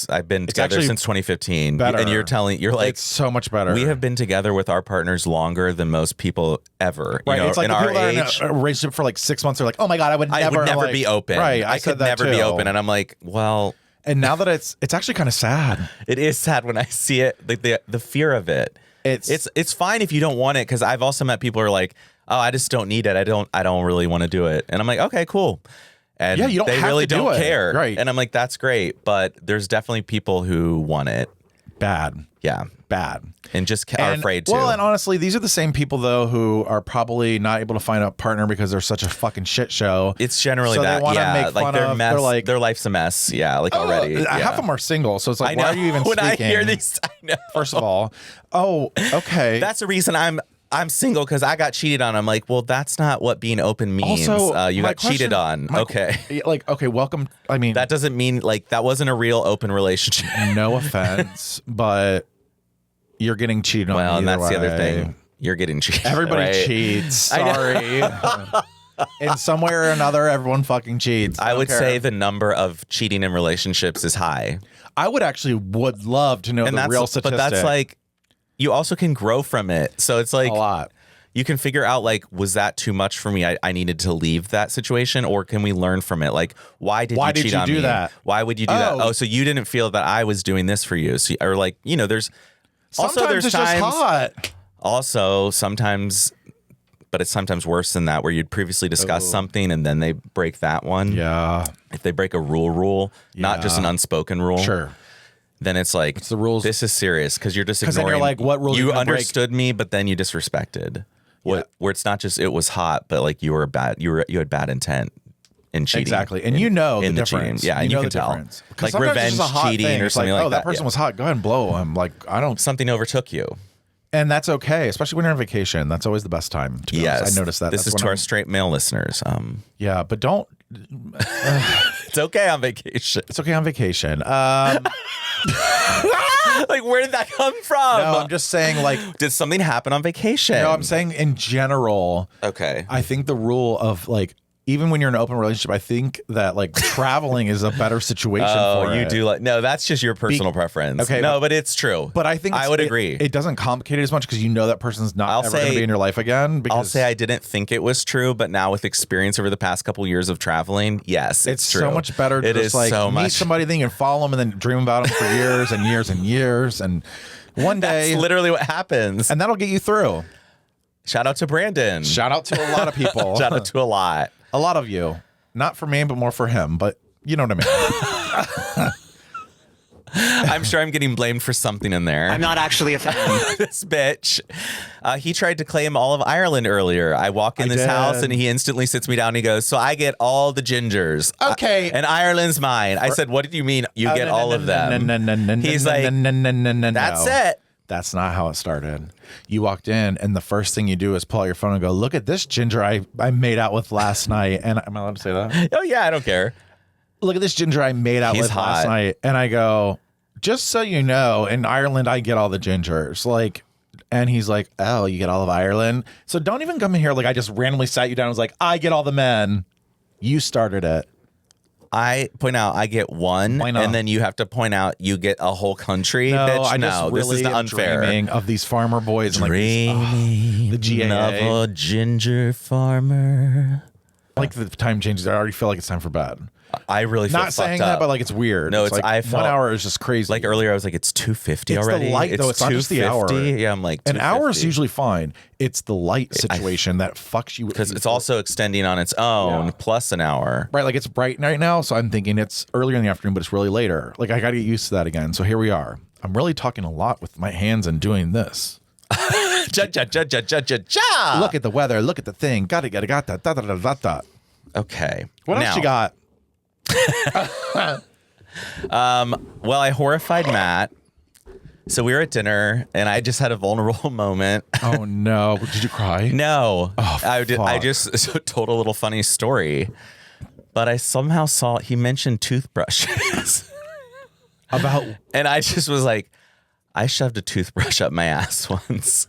I've been together since 2015, better. And you're like, it's so much better. We have been together with our partners longer than most people ever. Right, you know, it's like in the our people that age, are in a relationship for like 6 months are like, "Oh my god, I would never be open." Right, I could never be open, and I'm like, well. And now that it's actually kind of sad. It is sad when I see it, like the fear of it. It's fine if you don't want it, because I've also met people who are like, oh, I just don't need it. I don't really want to do it. And I'm like, okay, cool. And yeah, you don't they have really to don't do care. It. Right. And I'm like, that's great. But there's definitely people who want it. Bad. Yeah. Bad. And just are afraid to. Well, and honestly, these are the same people, though, who are probably not able to find a partner because they're such a fucking shit show. It's generally so that. They want to make like fun their of, mess. They're like, their life's a mess. Yeah. Like already. Half of them are single. So it's like, why are you even when speaking? I hear these, I know. First of all, okay. That's the reason I'm single, because I got cheated on. I'm like, well, that's not what being open means. Also, you got cheated on. Okay. Like, okay, welcome. I mean, that doesn't mean like that wasn't a real open relationship. No offense, but you're getting cheated on. Well, and that's way. the other thing. You're getting cheated. Everybody cheats. Sorry. In some way or another, everyone fucking cheats. I would say the number of cheating in relationships is high. I would love to know the real statistic. But that's like, you also can grow from it. So it's like a lot. You can figure out, like, was that too much for me? I needed to leave that situation, or can we learn from it? Like, why did you cheat on me? That? Why would you do that? Oh, so you didn't feel that I was doing this for you. So, or like, there's sometimes also there's it's times, just hot. Also, sometimes, but it's sometimes worse than that, where you'd previously discussed something and then they break that one. Yeah. If they break a rule, not just an unspoken rule. Sure. Then it's like, it's the rules. This is serious, because you're just ignoring. Then you're like, what rule? You understood me, but then you disrespected. Where it's not just it was hot, but like you had bad intent in cheating. Exactly, and in the the difference. Cheating. Yeah, and you can tell. Like revenge cheating or something like that. Oh, that person was hot. Go ahead and blow him. Like, I don't. Something overtook you. And that's okay, especially when you're on vacation. That's always the best time. To be honest. I noticed that. This is to our straight male listeners. Yeah, but don't. It's okay on vacation. It's okay on vacation. Like, where did that come from? No, I'm just saying, like, did something happen on vacation? No, I'm saying in general. Okay. I think the rule of like, even when you're in an open relationship, I think that like traveling is a better situation for you it. do like no, that's just your personal preference. Okay, no, but it's true. But I think I would agree. It doesn't complicate it as much because you know that person's not ever going to be in your life again. Because I'll say I didn't think it was true, but now with experience over the past couple years of traveling, yes, it's true. So much better to just like meet somebody, then you can follow them and then dream about them for years and years and years. And one day, that's literally what happens, and that'll get you through. Shout out to Brandon. Shout out to a lot of people. Shout out to a lot of you. Not for me, but more for him. But you know what I mean. I'm sure I'm getting blamed for something in there. I'm not actually a fan. This bitch. He tried to claim all of Ireland earlier. I walk in this house and he instantly sits me down and he goes, so I get all the gingers. Okay. And Ireland's mine. I said, what did you mean you get all of them? He's like, that's it. That's not how it started. You walked in, and the first thing you do is pull out your phone and go, look at this ginger I made out with last night. And am I allowed to say that? Oh, yeah, I don't care. Look at this ginger I made out with last night. And I go, just so you know, in Ireland, I get all the gingers. Like, and he's like, oh, you get all of Ireland? So don't even come in here like I just randomly sat you down and was like, I get all the men. You started it. I point out I get one, and then you have to point out you get a whole country. No, bitch. I no, just really this is unfair. Dreaming of these farmer boys, dreaming and like the GAA. of a ginger farmer. Like the time changes, I already feel like it's time for bed. I really feel not saying fucked up. that, but like it's weird. No, it's like I felt 1 hour is just crazy. Like earlier, I was like, it's 2:50 already. It's the light though. It's not just the hour. Yeah, I'm like, an hour is usually fine. It's the light situation that fucks you because it's also extending on its own plus an hour. Right, like it's bright right now, so I'm thinking it's earlier in the afternoon, but it's really later. Like I got to get used to that again. So here we are. I'm really talking a lot with my hands and doing this. Look at the weather. Look at the thing. Got that. Okay. What else you got? Well, I horrified Matt. So we were at dinner, and I just had a vulnerable moment. Oh no! Did you cry? No. Oh, I did. I just told a little funny story, but I somehow saw he mentioned toothbrushes. And I just was like, I shoved a toothbrush up my ass once.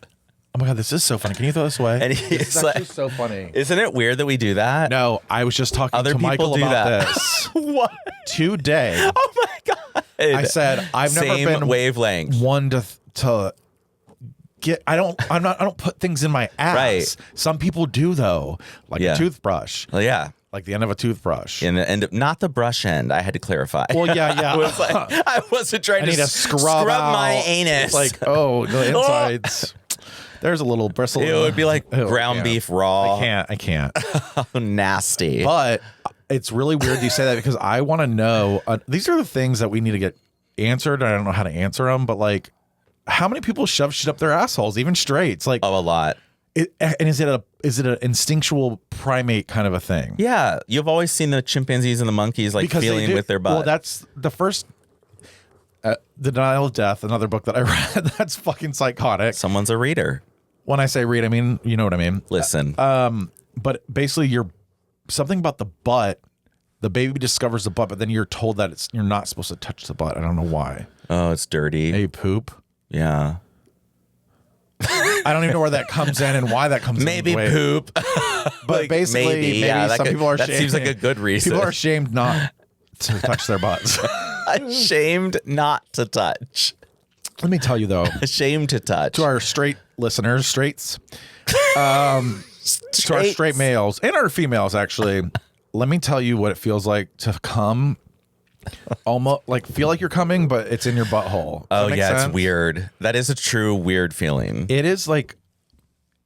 Oh my God, this is so funny. Can you throw this away? And it's like, so funny. Isn't it weird that we do that? No, I was just talking to Michael about this. What? Today. Oh my God. I said, I've never been wavelength. One to get, I don't put things in my ass. Right. Some people do though, like a toothbrush. Well, yeah. Like the end of a toothbrush. In the end, not the brush end. I had to clarify. Well, yeah. I wasn't trying to scrub my anus. Like, oh, the insides. There's a little bristle. It would be like ground beef raw. I can't. Oh, nasty. But it's really weird you say that because I want to know. These are the things that we need to get answered. I don't know how to answer them, but like, how many people shove shit up their assholes, even straights? Like, a lot. And is it an instinctional primate kind of a thing? Yeah, you've always seen the chimpanzees and the monkeys like feeling with their butt. Well, that's the first. The Denial of Death, another book that I read. That's fucking psychotic. Someone's a reader. When I say read, I mean, you know what I mean. Listen. But basically, you're something about the butt. The baby discovers the butt, but then you're told that you're not supposed to touch the butt. I don't know why. Oh, it's dirty. Hey, poop. Yeah. I don't even know where that comes in and why that comes in. Maybe poop. But like, basically, maybe some people are that ashamed. seems like a good reason. People are ashamed not to touch their butts. Ashamed not to touch. Let me tell you, though. Ashamed to touch. To our straight listeners, straights. To our straight males and our females, actually. Let me tell you what it feels like to come. Almost like feel like you're coming, but it's in your butthole. Oh yeah, it's weird. That is a true weird feeling. It is like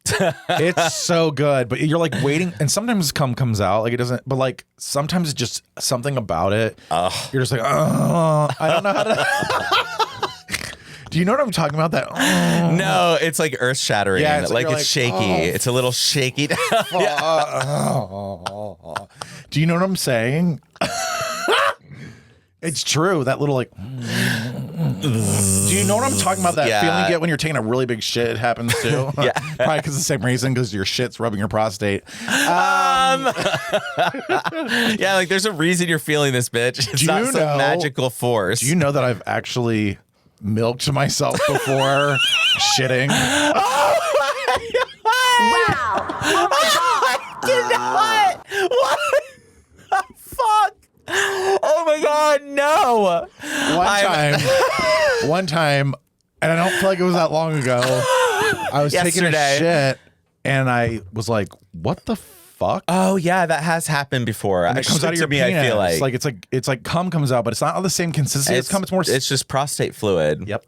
it's so good, but you're like waiting, and sometimes cum comes out like it doesn't, but like sometimes it's just something about it. You're just like, oh, I don't know how to. Do you know what I'm talking about? That no, it's like earth shattering. Yeah, it's like it's shaky. It's a little shaky. Do you know what I'm saying? It's true. That little like, Do you know what I'm talking about? That feeling you get when you're taking a really big shit. It happens too. Yeah. Probably because the same reason, because your shit's rubbing your prostate. Yeah, like there's a reason you're feeling this, bitch. It's not some magical force. Do you know that I've actually milked myself before shitting? Wow. Oh my God. What the fuck? Oh my God, no. One time, and I don't feel like it was that long ago, I was taking a shit and I was like, what the fuck? Oh yeah, that has happened before. And it comes out of your penis. I feel like it's like cum comes out, but it's not all the same consistency as cum. It's just prostate fluid. Yep.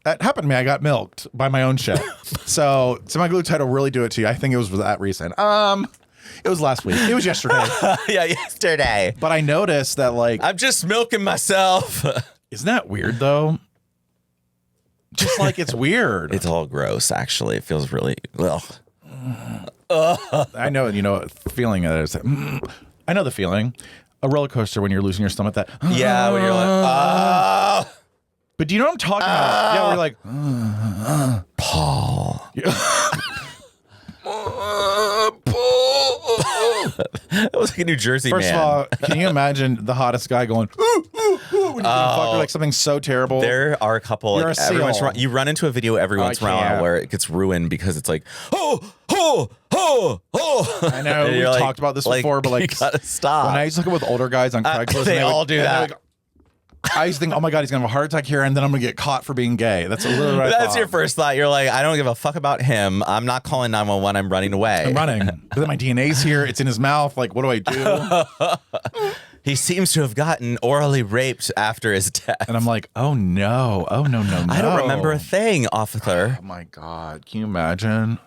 That happened to me. I got milked by my own shit. So semaglutide will really do it to you. I think it was for that reason. It was last week. It was yesterday. Yeah, yesterday. But I noticed that, like, I'm just milking myself. Isn't that weird though? Just like it's weird. It's all gross. Actually, it feels really. Ugh. I know. You know, feeling it is. I know the feeling. A roller coaster when you're losing your stomach. That yeah, when you're like, But do you know what I'm talking about? Yeah, we're like, Paul. That was like a New Jersey First man. of all, can you imagine the hottest guy going, ooh, ooh, ooh, when you're fucked, or like something so terrible? There are a couple. You're Like, a seal. you run into a video every once in a while where it gets ruined because it's like, oh. I know we've talked about this before, but like, you gotta stop. When I used to look up with older guys on Craigslist, they all do that. I used to think, oh my God, he's gonna have a heart attack here, and then I'm gonna get caught for being gay. That's literally what I That's thought. your first thought. You're like, I don't give a fuck about him. I'm not calling 911. I'm running away. I'm running. But then my DNA's here. It's in his mouth. Like, what do I do? He seems to have gotten orally raped after his death. And I'm like, oh no. Oh no. I don't remember a thing, officer. Oh my God. Can you imagine?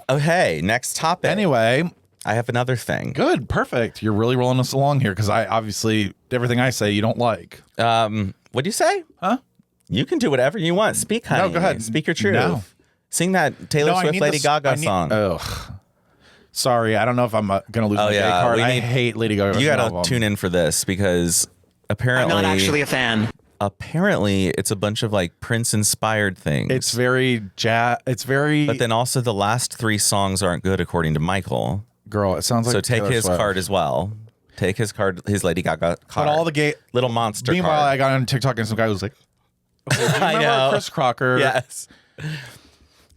Okay, next topic. Anyway. I have another thing. Good. Perfect. You're really rolling us along here because I obviously, everything I say you don't like. What do you say? Huh? You can do whatever you want. Speak, honey. No, go ahead. Speak your truth. No. Sing that Taylor Swift Lady Gaga song. Oh, sorry. I don't know if I'm going to lose my gay card. I hate Lady Gaga. You got to tune in for this because apparently... I'm not actually a fan. Apparently, it's a bunch of like Prince-inspired things. It's very jazz. It's very... But then also the last 3 songs aren't good according to Michael. Girl, it sounds like so take Taylor his Swift. card as well. Take his card, his Lady Gaga card. But all the gay little monster. Meanwhile, card. I got on TikTok and some guy was like, okay, do you I remember know. Chris Crocker? Yes.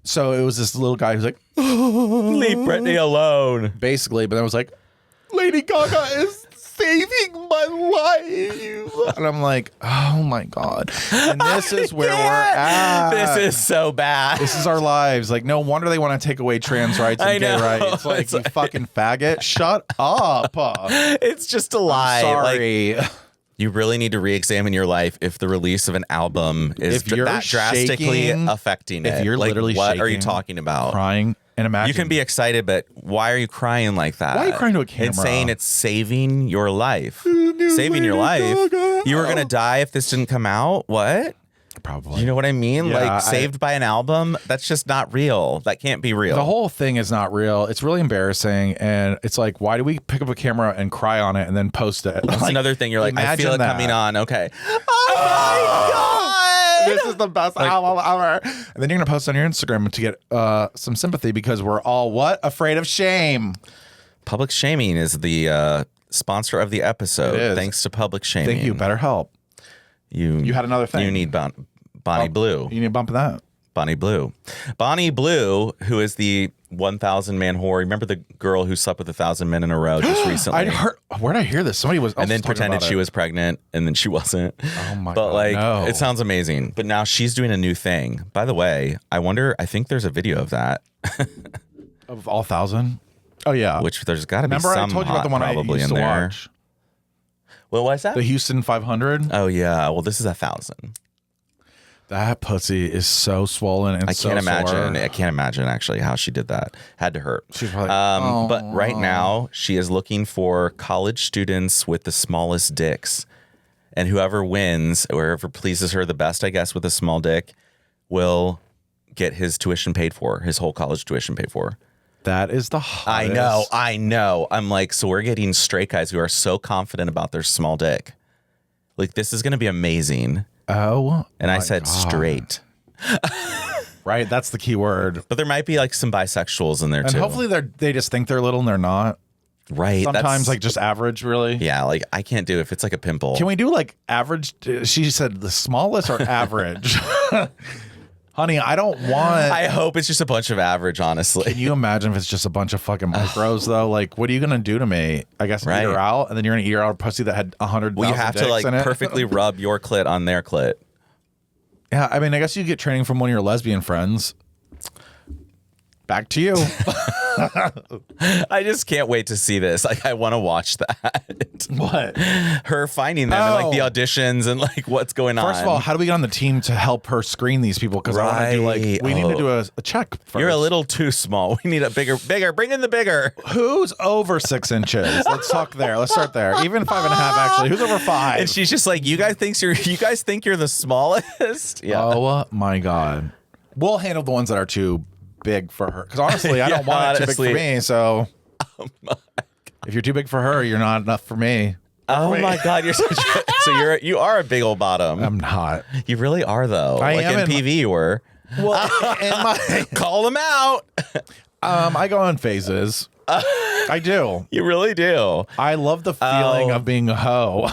So it was this little guy who's like, leave Britney alone. Basically, but I was like, Lady Gaga is saving my life. And I'm like, oh my God. And this is where we're at. This is so bad. This is our lives. Like, no wonder they want to take away trans rights and gay rights. Like, you fucking faggot. Shut up. It's just a lie. Sorry. Like, you really need to re-examine your life if the release of an album is that drastically affecting it. If you're like, literally what shaking, are you talking about? Crying and imagine. You can be excited, but why are you crying like that? Why are you crying to a camera? And saying it's saving your life. Saving your life? You were going to die if this didn't come out? What? Probably. You know what I mean? Yeah, like saved by an album? That's just not real. That can't be real. The whole thing is not real. It's really embarrassing. And it's like, why do we pick up a camera and cry on it and then post it? That's like, another thing. You're like, I feel it coming on. Okay. Oh my God. This is the best album ever. And then you're going to post on your Instagram to get some sympathy because we're all what? Afraid of shame. Public Shaming is the sponsor of the episode. Thanks to Public Shaming. Thank you. BetterHelp. You had another thing. You need Bonnie Blue. You need a bump of that. Bonnie Blue. Bonnie Blue, who is the 1,000 man whore. Remember the girl who slept with 1,000 men in a row just recently? I heard. Where did I hear this? Somebody was. And then pretended she was pregnant, and then she wasn't. Oh my but God. like, no. It sounds amazing. But now she's doing a new thing. By the way, I think there's a video of that. Of all 1,000? Oh yeah. Which there's got to be Remember some I told you about the one I probably used in to there. watch? What was that? The Houston 500. Oh yeah. Well, this is 1,000. That pussy is so swollen and I so can't imagine. sore. I can't imagine actually how she did that. Had to hurt. She's probably. But right now she is looking for college students with the smallest dicks, and whoever wins, or whoever pleases her the best, I guess, with a small dick, will get his tuition paid for, his whole college tuition paid for. That is the hottest. I know. I'm like, so we're getting straight guys who are so confident about their small dick. Like, this is going to be amazing. Oh, And I my said God. straight. Right, that's the key word. But there might be like some bisexuals in there And too. hopefully they just think they're little and they're not. right. Sometimes that's- like just average, really. yeah, like I can't do if it's like a pimple. Can we do like average? She said the smallest or average. Honey, I don't want. I hope it's just a bunch of average, honestly. Can you imagine if it's just a bunch of fucking micros though? Like, what are you gonna do to me? I guess Right. eat her out, and then you're gonna eat her out a pussy that had 100. Well, you have to like in it? perfectly rub your clit on their clit. Yeah, I mean, I guess you get training from one of your lesbian friends. Back to you. I just can't wait to see this. Like, I want to watch that. What? Her finding them and like the Oh. auditions and like what's going on. First of all, how do we get on the team to help her screen these people? Because I want to do like we need to do a check first. You're a little too small. We need a bigger. Bring in the bigger. Who's over 6 inches? Let's talk there. Let's start there. Even 5.5, actually. Who's over 5? And she's just like, you guys think you're the smallest? Yeah. Oh my God. We'll handle the ones that are too big for her. Because honestly, I don't want it too big for honestly. me. So if you're too big for her, you're not enough for me. Oh my God, you're such a, so you are a big old bottom. I'm not. You really are though. I like am in PV you were. Well, in my, Call them out. I go in phases. I do. You really do. I love the feeling Oh. of being a hoe.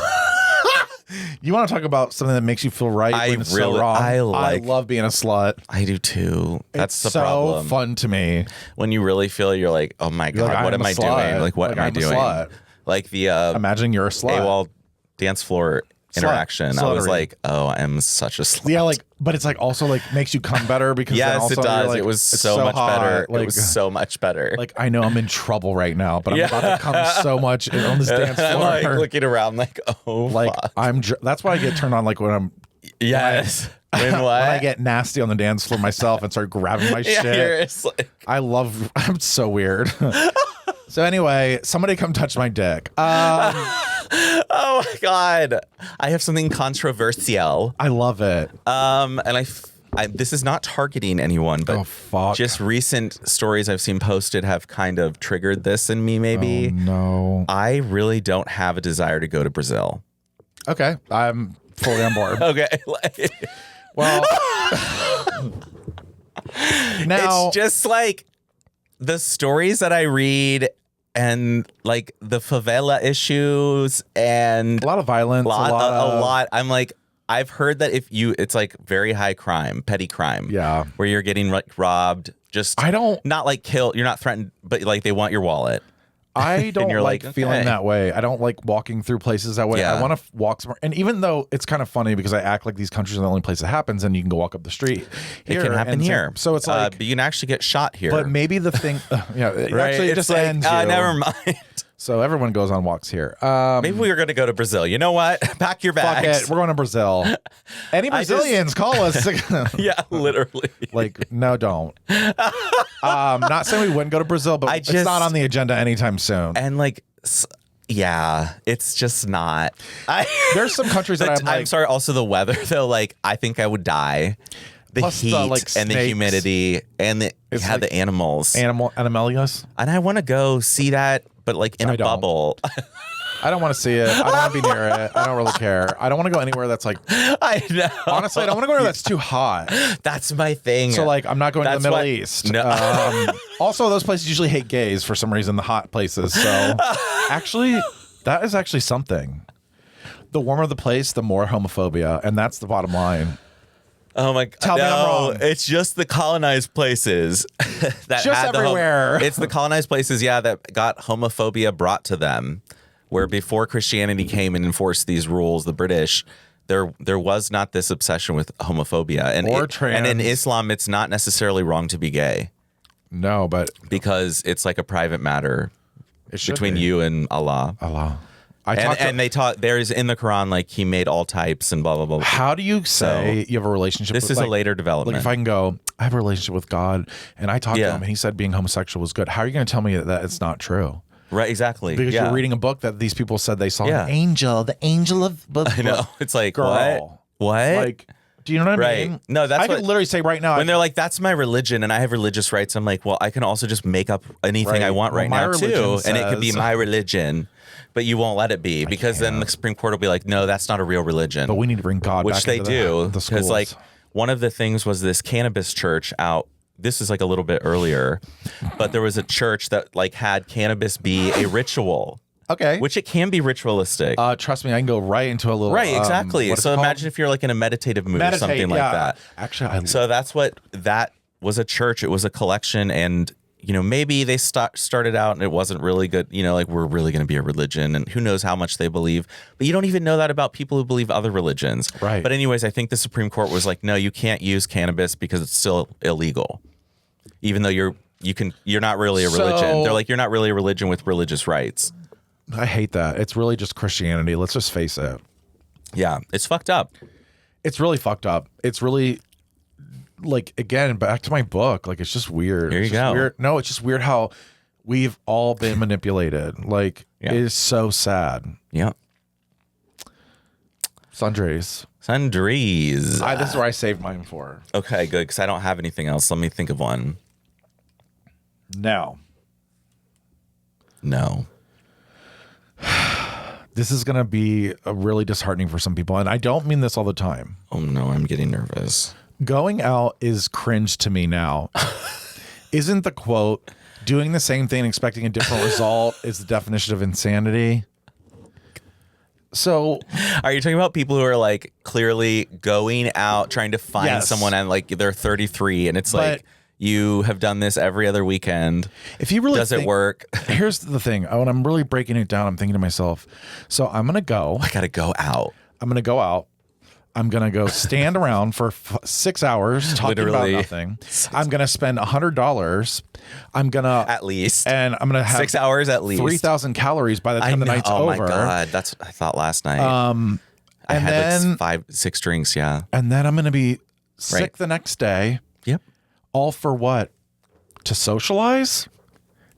You want to talk about something that makes you feel right when it's so wrong? I love being a slut. I do too. That's It's the so problem. fun to me. When you really feel you're like, oh my God, like, what I'm am a I slut. doing? Like, what Like, am I I'm a doing? slut. Like the Imagine you're a slut. AWOL dance floor interaction. I was Sluttery. like, oh, I am such a slut. Yeah, like, but it's like also like makes you come better because then yes, also it you're does. like, It was it's so much hot. better. Like, It was so much better. like I know I'm in trouble right now, but I'm Yeah. about to come so much on this dance I'm floor. like looking around like, oh, Like fuck. that's why I get turned on like when I'm Yes. When what? when I get nasty on the dance floor myself and start grabbing my yeah, shit. it's like, I'm so weird. So anyway, somebody come touch my dick. oh my God. I have something controversial. I love it. And this is not targeting anyone, but Oh, fuck. just recent stories I've seen posted have kind of triggered this in me, maybe. Oh, no. I really don't have a desire to go to Brazil. Okay, I'm fully on board. Okay. Like, Well, now it's just like the stories that I read and like the favela issues and a lot of violence, a a lot. lot. I'm like, I've heard that it's like very high crime, petty crime. Yeah. Where you're getting like robbed. Just I don't. not like killed. You're not threatened, but like they want your wallet. I don't you're like like, feeling okay. that way. I don't like walking through places that way. Yeah. I want to walk somewhere. And even though it's kind of funny because I act like these countries are the only place it happens, and you can go walk up the street. It here can happen and here. So it's like, but you can actually get shot here. but maybe the thing, it right? actually It's just like, ends. You. never mind. So everyone goes on walks here. Maybe we were going to go to Brazil. You know what? Pack your Fuck bags. it. We're going to Brazil. Any Brazilians, call us. Yeah, literally. Like, no, don't. Not saying we wouldn't go to Brazil, but it's not on the agenda anytime soon. And like, yeah, it's just not. There's some countries that I'm like, I'm sorry. Also, the weather though. Like, I think I would die. The Plus heat the, like, and the snakes. humidity and the like the animals. animalias. And I want to go see that, but like in I a don't. bubble. I don't want to see it. I don't want to be near it. I don't really care. I don't want to go anywhere that's like, I know. honestly, I don't want to go anywhere that's too hot. That's my thing. So like, I'm not going to the That's Middle what- East. No. Also, those places usually hate gays for some reason, the hot places. So actually, that is actually something. The warmer the place, the more homophobia. And that's the bottom line. Oh my God. Tell me I'm wrong. It's just the colonized places that Just had everywhere. It's the colonized places, yeah, that got homophobia brought to them. Where before Christianity came and enforced these rules, the British, there was not this obsession with homophobia. And Or and in trans. Islam, it's not necessarily wrong to be gay No, but because it's like a private matter it should between be. you and Allah. Allah. And they taught there is in the Quran like he made all types and blah blah blah. How do you say you have a relationship? This with, is like, a later development. Like if I can go, I have a relationship with God, and I talked to Yeah. him, and he said being homosexual was good. How are you going to tell me that it's not true? Right, exactly. Because yeah. you're reading a book that these people said they saw an angel, the angel of I know. It's like girl. what? Like, What? Do you know what I Right. mean? No, that's I could what- literally say right now. When they're like, that's my religion and I have religious rights, I'm like, well, I can also just make up anything I want Well, right my now too. religion And it could be says- my religion. But you won't let it be because then the Supreme Court will be like, no, that's not a real religion. But we need to bring God which back they into do. the Because schools. like one of the things was this cannabis church out. This is like a little bit earlier, but there was a church that like had cannabis be a ritual. Okay. Which it can be ritualistic. Trust me, I can go right into a little. Right, exactly. what is So it called? imagine if you're like in a meditative mood or something like yeah. that. Actually, So that's what that was, a church. It was a collection, and you know, maybe they started out and it wasn't really good. You know, like we're really going to be a religion, and who knows how much they believe. But you don't even know that about people who believe other religions. Right. But anyways, I think the Supreme Court was like, no, you can't use cannabis because it's still illegal, even though you're not really a religion. So- They're like, you're not really a religion with religious rights. I hate that. It's really just Christianity. Let's just face it. Yeah, it's fucked up. It's really fucked up. It's really like, again, back to my book. Like, it's just weird. Here It's you just go. Weird. No, it's just weird how we've all been manipulated. Like, Yeah. it is so sad. Yeah. Sundries. Sundries. This is where I saved mine for. Okay, good, because I don't have anything else. Let me think of one. Now, No. this is going to be really disheartening for some people. And I don't mean this all the time. Oh, no, I'm getting nervous. Going out is cringe to me now. Isn't the quote, doing the same thing and expecting a different result is the definition of insanity? So, Are you talking about people who are like clearly going out trying to find Yes. someone and like they're 33 and it's But- like you have done this every other weekend? if you really Does it think- work? Here's the thing. When I'm really breaking it down, I'm thinking to myself, so I'm going to go. I gotta go out. I'm going to go out. I'm going to go stand around for 6 hours talking Literally. about nothing. I'm going to spend $100. I'm going to At least. and I'm going to have 6 hours at least. 3,000 calories by the time the night's oh over. my God. That's what I thought last night. I and had then- like 5, 6 drinks. Yeah. And then I'm going to be sick Right. the next day. Yep. All for what? To socialize?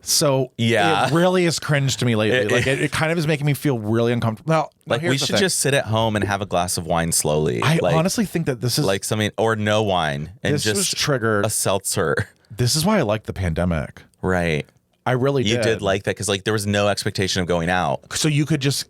So Yeah. it really is cringe to me lately. It kind of is making me feel really uncomfortable. Now, Like we here's the should thing. just sit at home and have a glass of wine slowly. I like, honestly think that this is like something, or no wine and this was just triggered. a seltzer. This is why I like the pandemic. Right. I really You did like that because like there was no expectation of going out. so you could just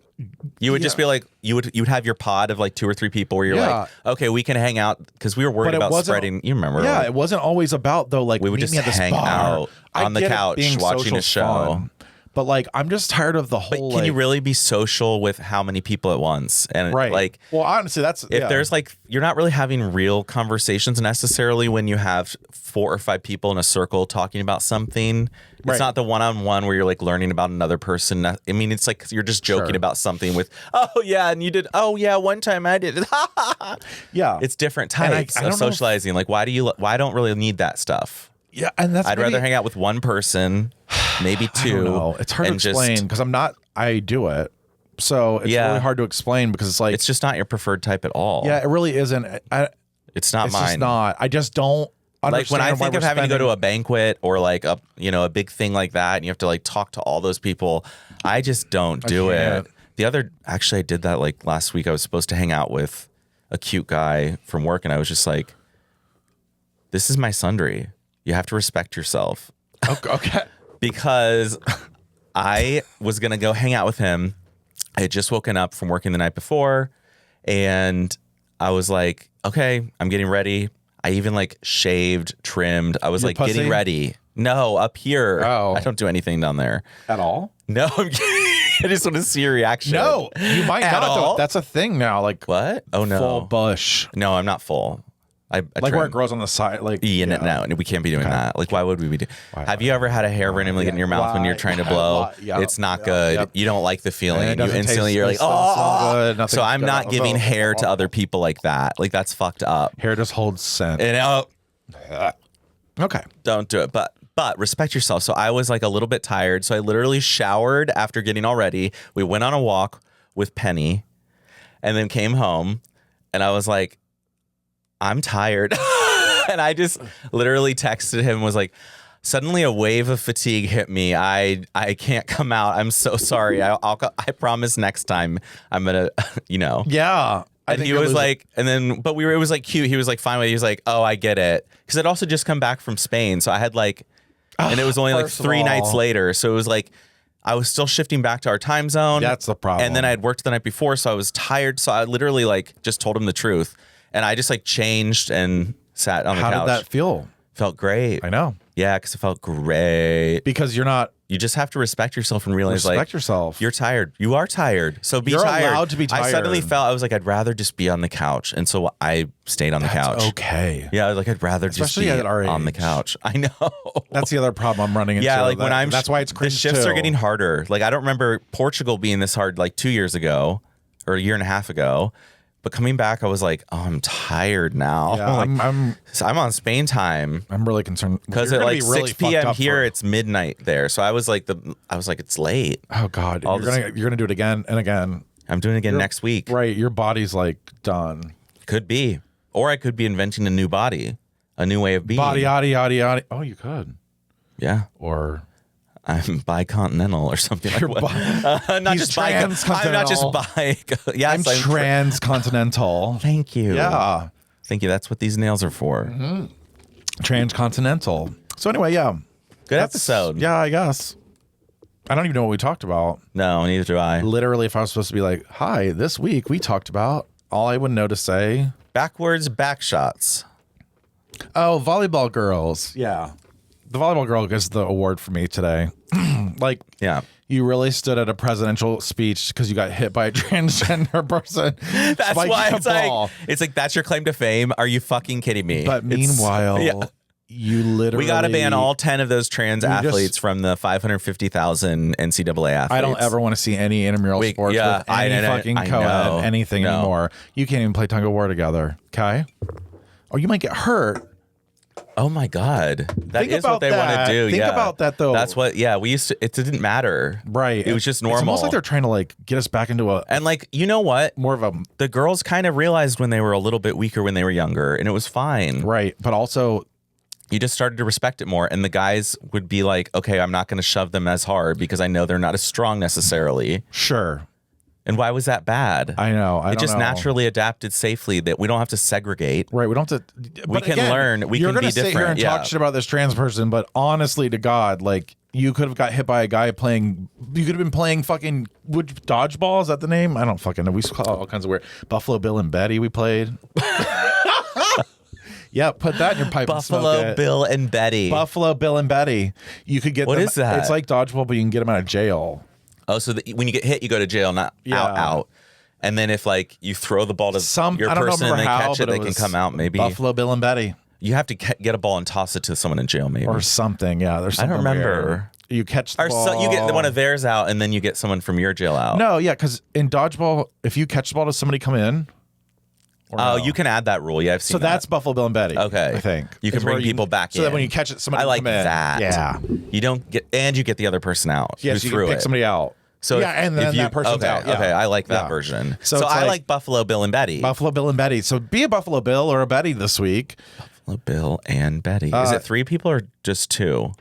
You would just be like you would have your pod of like 2 or 3 people where you're Yeah. like, okay, we can hang out because we were worried But it about wasn't- spreading. You remember? yeah, like, it wasn't always about though. Like We would meet just me at this hang bar. out I on the get it couch being watching a social's show. fun, but like I'm just tired of the but whole. can you like- really be social with how many people at once? And right? like well, honestly, that's if there's like you're not really having real conversations necessarily when you have 4 or 5 people in a circle talking about something. It's Right. not the one-on-one where you're like learning about another person. I mean, it's like you're just joking Sure. about something with, oh yeah, and you did, oh yeah, one time I did. yeah, It's different And types I of don't know if- socializing. Like, why don't really need that stuff? yeah, and that's I'd rather hang out with one person, maybe 2. I don't know. It's hard to and just- explain because I do it, so it's Yeah. really hard to explain because it's like It's just not your preferred type at all. yeah, it really isn't. It's not It's mine. just not. I just don't. Like when I understand why think of we're having to go to spending- a banquet or like a big thing like that, and you have to like talk to all those people, I just don't do can't. it. Actually, I did that like last week. I was supposed to hang out with a cute guy from work, and I was just like, "This is my sundry. You have to respect yourself." Okay. Because I was gonna go hang out with him. I had just woken up from working the night before, and I was like, "Okay, I'm getting ready." I even like shaved, trimmed. I was Your like pussy? getting ready. No, up here. Oh. I don't do anything down there. At all? No, I'm kidding. I just want to see your reaction. No, you might At not. Though. all? That's a thing now. Like What? Oh no. full bush, No, I'm not full. I like where trim. it grows on the side. Like Yeah, no, we can't be doing that. Like, why would we be doing? Have you ever had a hair randomly get in your mouth when you're trying to blow? Yeah, It's not yeah, good. yep. You don't like the feeling. And it You doesn't instantly, taste- you're like, it doesn't smell oh. good, nothing's So I'm good. not giving Oh. hair to other people like that. Like that's fucked up. Hair just holds scent. And Okay. don't do it. But respect yourself. So I was like a little bit tired. So I literally showered after getting all ready. We went on a walk with Penny, and then came home, and I was like, I'm tired. And I just literally texted him, was like, suddenly a wave of fatigue hit me. I can't come out. I'm so sorry. I promise next time I'm gonna, Yeah. And he was like, and then, but it was like cute. He was like, fine with it. He was like, oh, I get it. Because I'd also just come back from Spain. So I had like, and it was only like 3 nights later. So it was like, I was still shifting back to our time zone. That's the problem. And then I had worked the night before. So I was tired. So I literally like just told him the truth. And I just like changed and sat on the couch. How did that feel? Felt great. I know. Yeah, because it felt great. Because you're not. You just have to respect yourself and realize Respect yourself. You're tired. You are tired. So be You're tired. allowed to be tired. I suddenly felt, I was like, I'd rather just be on the couch. And so I stayed on the couch. Okay. Yeah, I was like, I'd rather Especially just be at our on the age. couch. I know. That's the other problem I'm running into. Yeah, like when I'm. That's why it's the cringe shifts too. are getting harder. Like I don't remember Portugal being this hard like 2 years ago or a year and a half ago. But coming back, I was like, oh, I'm tired now. Yeah, like, I'm on Spain time. I'm really concerned Because at like 6 p.m. here, it's midnight there. So I was like, it's late. Oh God, you're gonna do it again and again. I'm doing it again next week. Right, your body's like done. Could be, or I could be inventing a new body, a new way of being. Body, yaddy, yaddy, yaddy. Oh, you could. Yeah. Or I'm bicontinental or something like that. Not just transcontinental. I'm not just bi. Yes, I'm transcontinental. Thank you. Yeah. Thank you. That's what these nails are for. Mm-hmm. Transcontinental. So anyway, yeah. Good episode. Yeah, I guess. I don't even know what we talked about. No, neither do I. Literally, if I was supposed to be like, hi, this week we talked about, all I would know to say. Backwards back shots. Oh, volleyball girls. Yeah. The volleyball girl gets the award for me today. Like, yeah, you really stood at a presidential speech because you got hit by a transgender person. That's why it's like, that's your claim to fame. Are you fucking kidding me? But meanwhile, you literally. We got to ban all 10 of those trans athletes from the 550,000 NCAA athletes. I don't ever want to see any intramural sports with any fucking co-ed anything anymore. You can't even play tug of war together. Okay? Or you might get hurt. Oh my God. That is what they want to do. Think about that though. That's what, we used to, it didn't matter. Right. It was just normal. It's almost like they're trying to like get us back into a. And like, you know what? More of a. The girls kind of realized when they were a little bit weaker when they were younger and it was fine. Right. But also. You just started to respect it more. And the guys would be like, okay, I'm not going to shove them as hard because I know they're not as strong necessarily. Sure. And why was that bad? I know. It just naturally adapted safely that we don't have to segregate. Right. We don't have to. We can learn. We can be different. You're going to sit here and talk shit about this trans person, but honestly to God, like you could have got hit by a guy playing. You could have been playing fucking dodgeball. Is that the name? I don't fucking know. We used to call it all kinds of weird. Buffalo Bill and Betty. We played. Yeah, put that in your pipe. Buffalo Bill and Betty. Buffalo Bill and Betty. You could get. What is that? It's like dodgeball, but you can get them out of jail. Oh, so when you get hit, you go to jail, not out. And then if like you throw the ball to your person and they catch it, they can come out. Maybe Buffalo Bill and Betty. You have to get a ball and toss it to someone in jail, maybe or something. Yeah, there's. Something I don't remember. Weird. You catch the ball. So you get one of theirs out, and then you get someone from your jail out. No, yeah, because in dodgeball, if you catch the ball, does somebody come in? Oh, you can add that rule. Yeah, I've seen that. So that's Buffalo Bill and Betty. Okay, I think you can bring people back in. So that when you catch it, somebody I come in. That. Yeah, you don't get, and you get the other person out. Yes, you can pick somebody out. So and then that person's out. Yeah. Okay, I like that version. So I like Buffalo Bill and Betty. Buffalo Bill and Betty. So be a Buffalo Bill or a Betty this week. Buffalo Bill and Betty. Is it 3 people or just 2?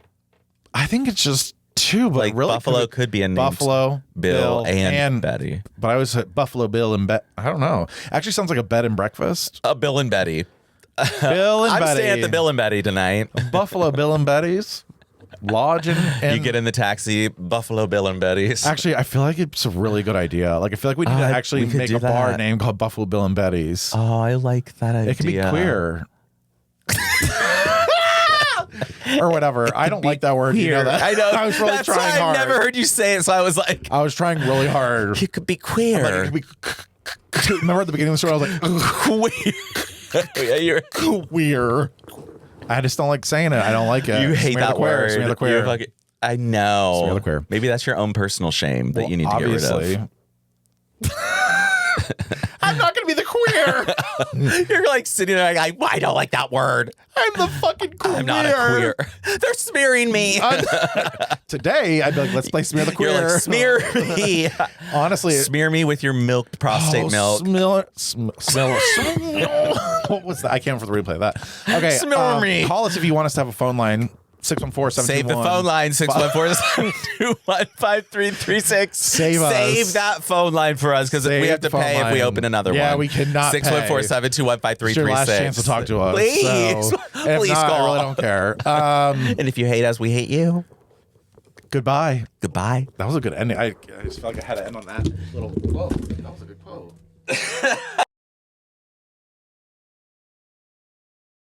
I think it's just 2, but like really Buffalo could be a name. Buffalo Bill and Betty. But I always said Buffalo Bill and Betty. I don't know. Actually sounds like a bed and breakfast. Bill and Betty. Bill and Betty. I'm staying at the Bill and Betty tonight. Buffalo Bill and Betty's. Lodge and you get in the taxi, Buffalo Bill and Betty's. Actually, I feel like it's a really good idea. Like I feel like we need to actually make a bar name called Buffalo Bill and Betty's. Oh, I like that idea. It can be queer. Or whatever. I don't like that word. Queer. You know that? I know. I was really That's trying hard. I've never heard you say it, so I was like, I was trying really hard. You could be queer. Like, it could be, remember at the beginning of the story, I was like, queer. Yeah, you're queer. I just don't like saying it. I don't like it. You hate that word. Smear the queer. I know. Smear the queer. Maybe that's your own personal shame that you need to get rid of. I'm not going to be the queer. You're like sitting there like, I don't like that word. I'm the fucking queer. I'm not a queer. They're smearing me. Today, I'd be like, let's play Smear the Queer. You're like, smear me. Honestly. Smear me with your milked prostate milk. Smell. What was that? I can't remember the replay of that. Okay. Smear me. Call us if you want us to have a phone line. 614-721. Save the phone line, 614-721-5336. Save us. Save that phone line for us because we have to pay if we open another one. Yeah, we cannot pay. 614-721-5336. It's your last chance to talk to us. Please. So, Please not, call. I really don't care. And if you hate us, we hate you. Goodbye. Goodbye. That was a good ending. I just felt like I had to end on that little quote. That was a good quote.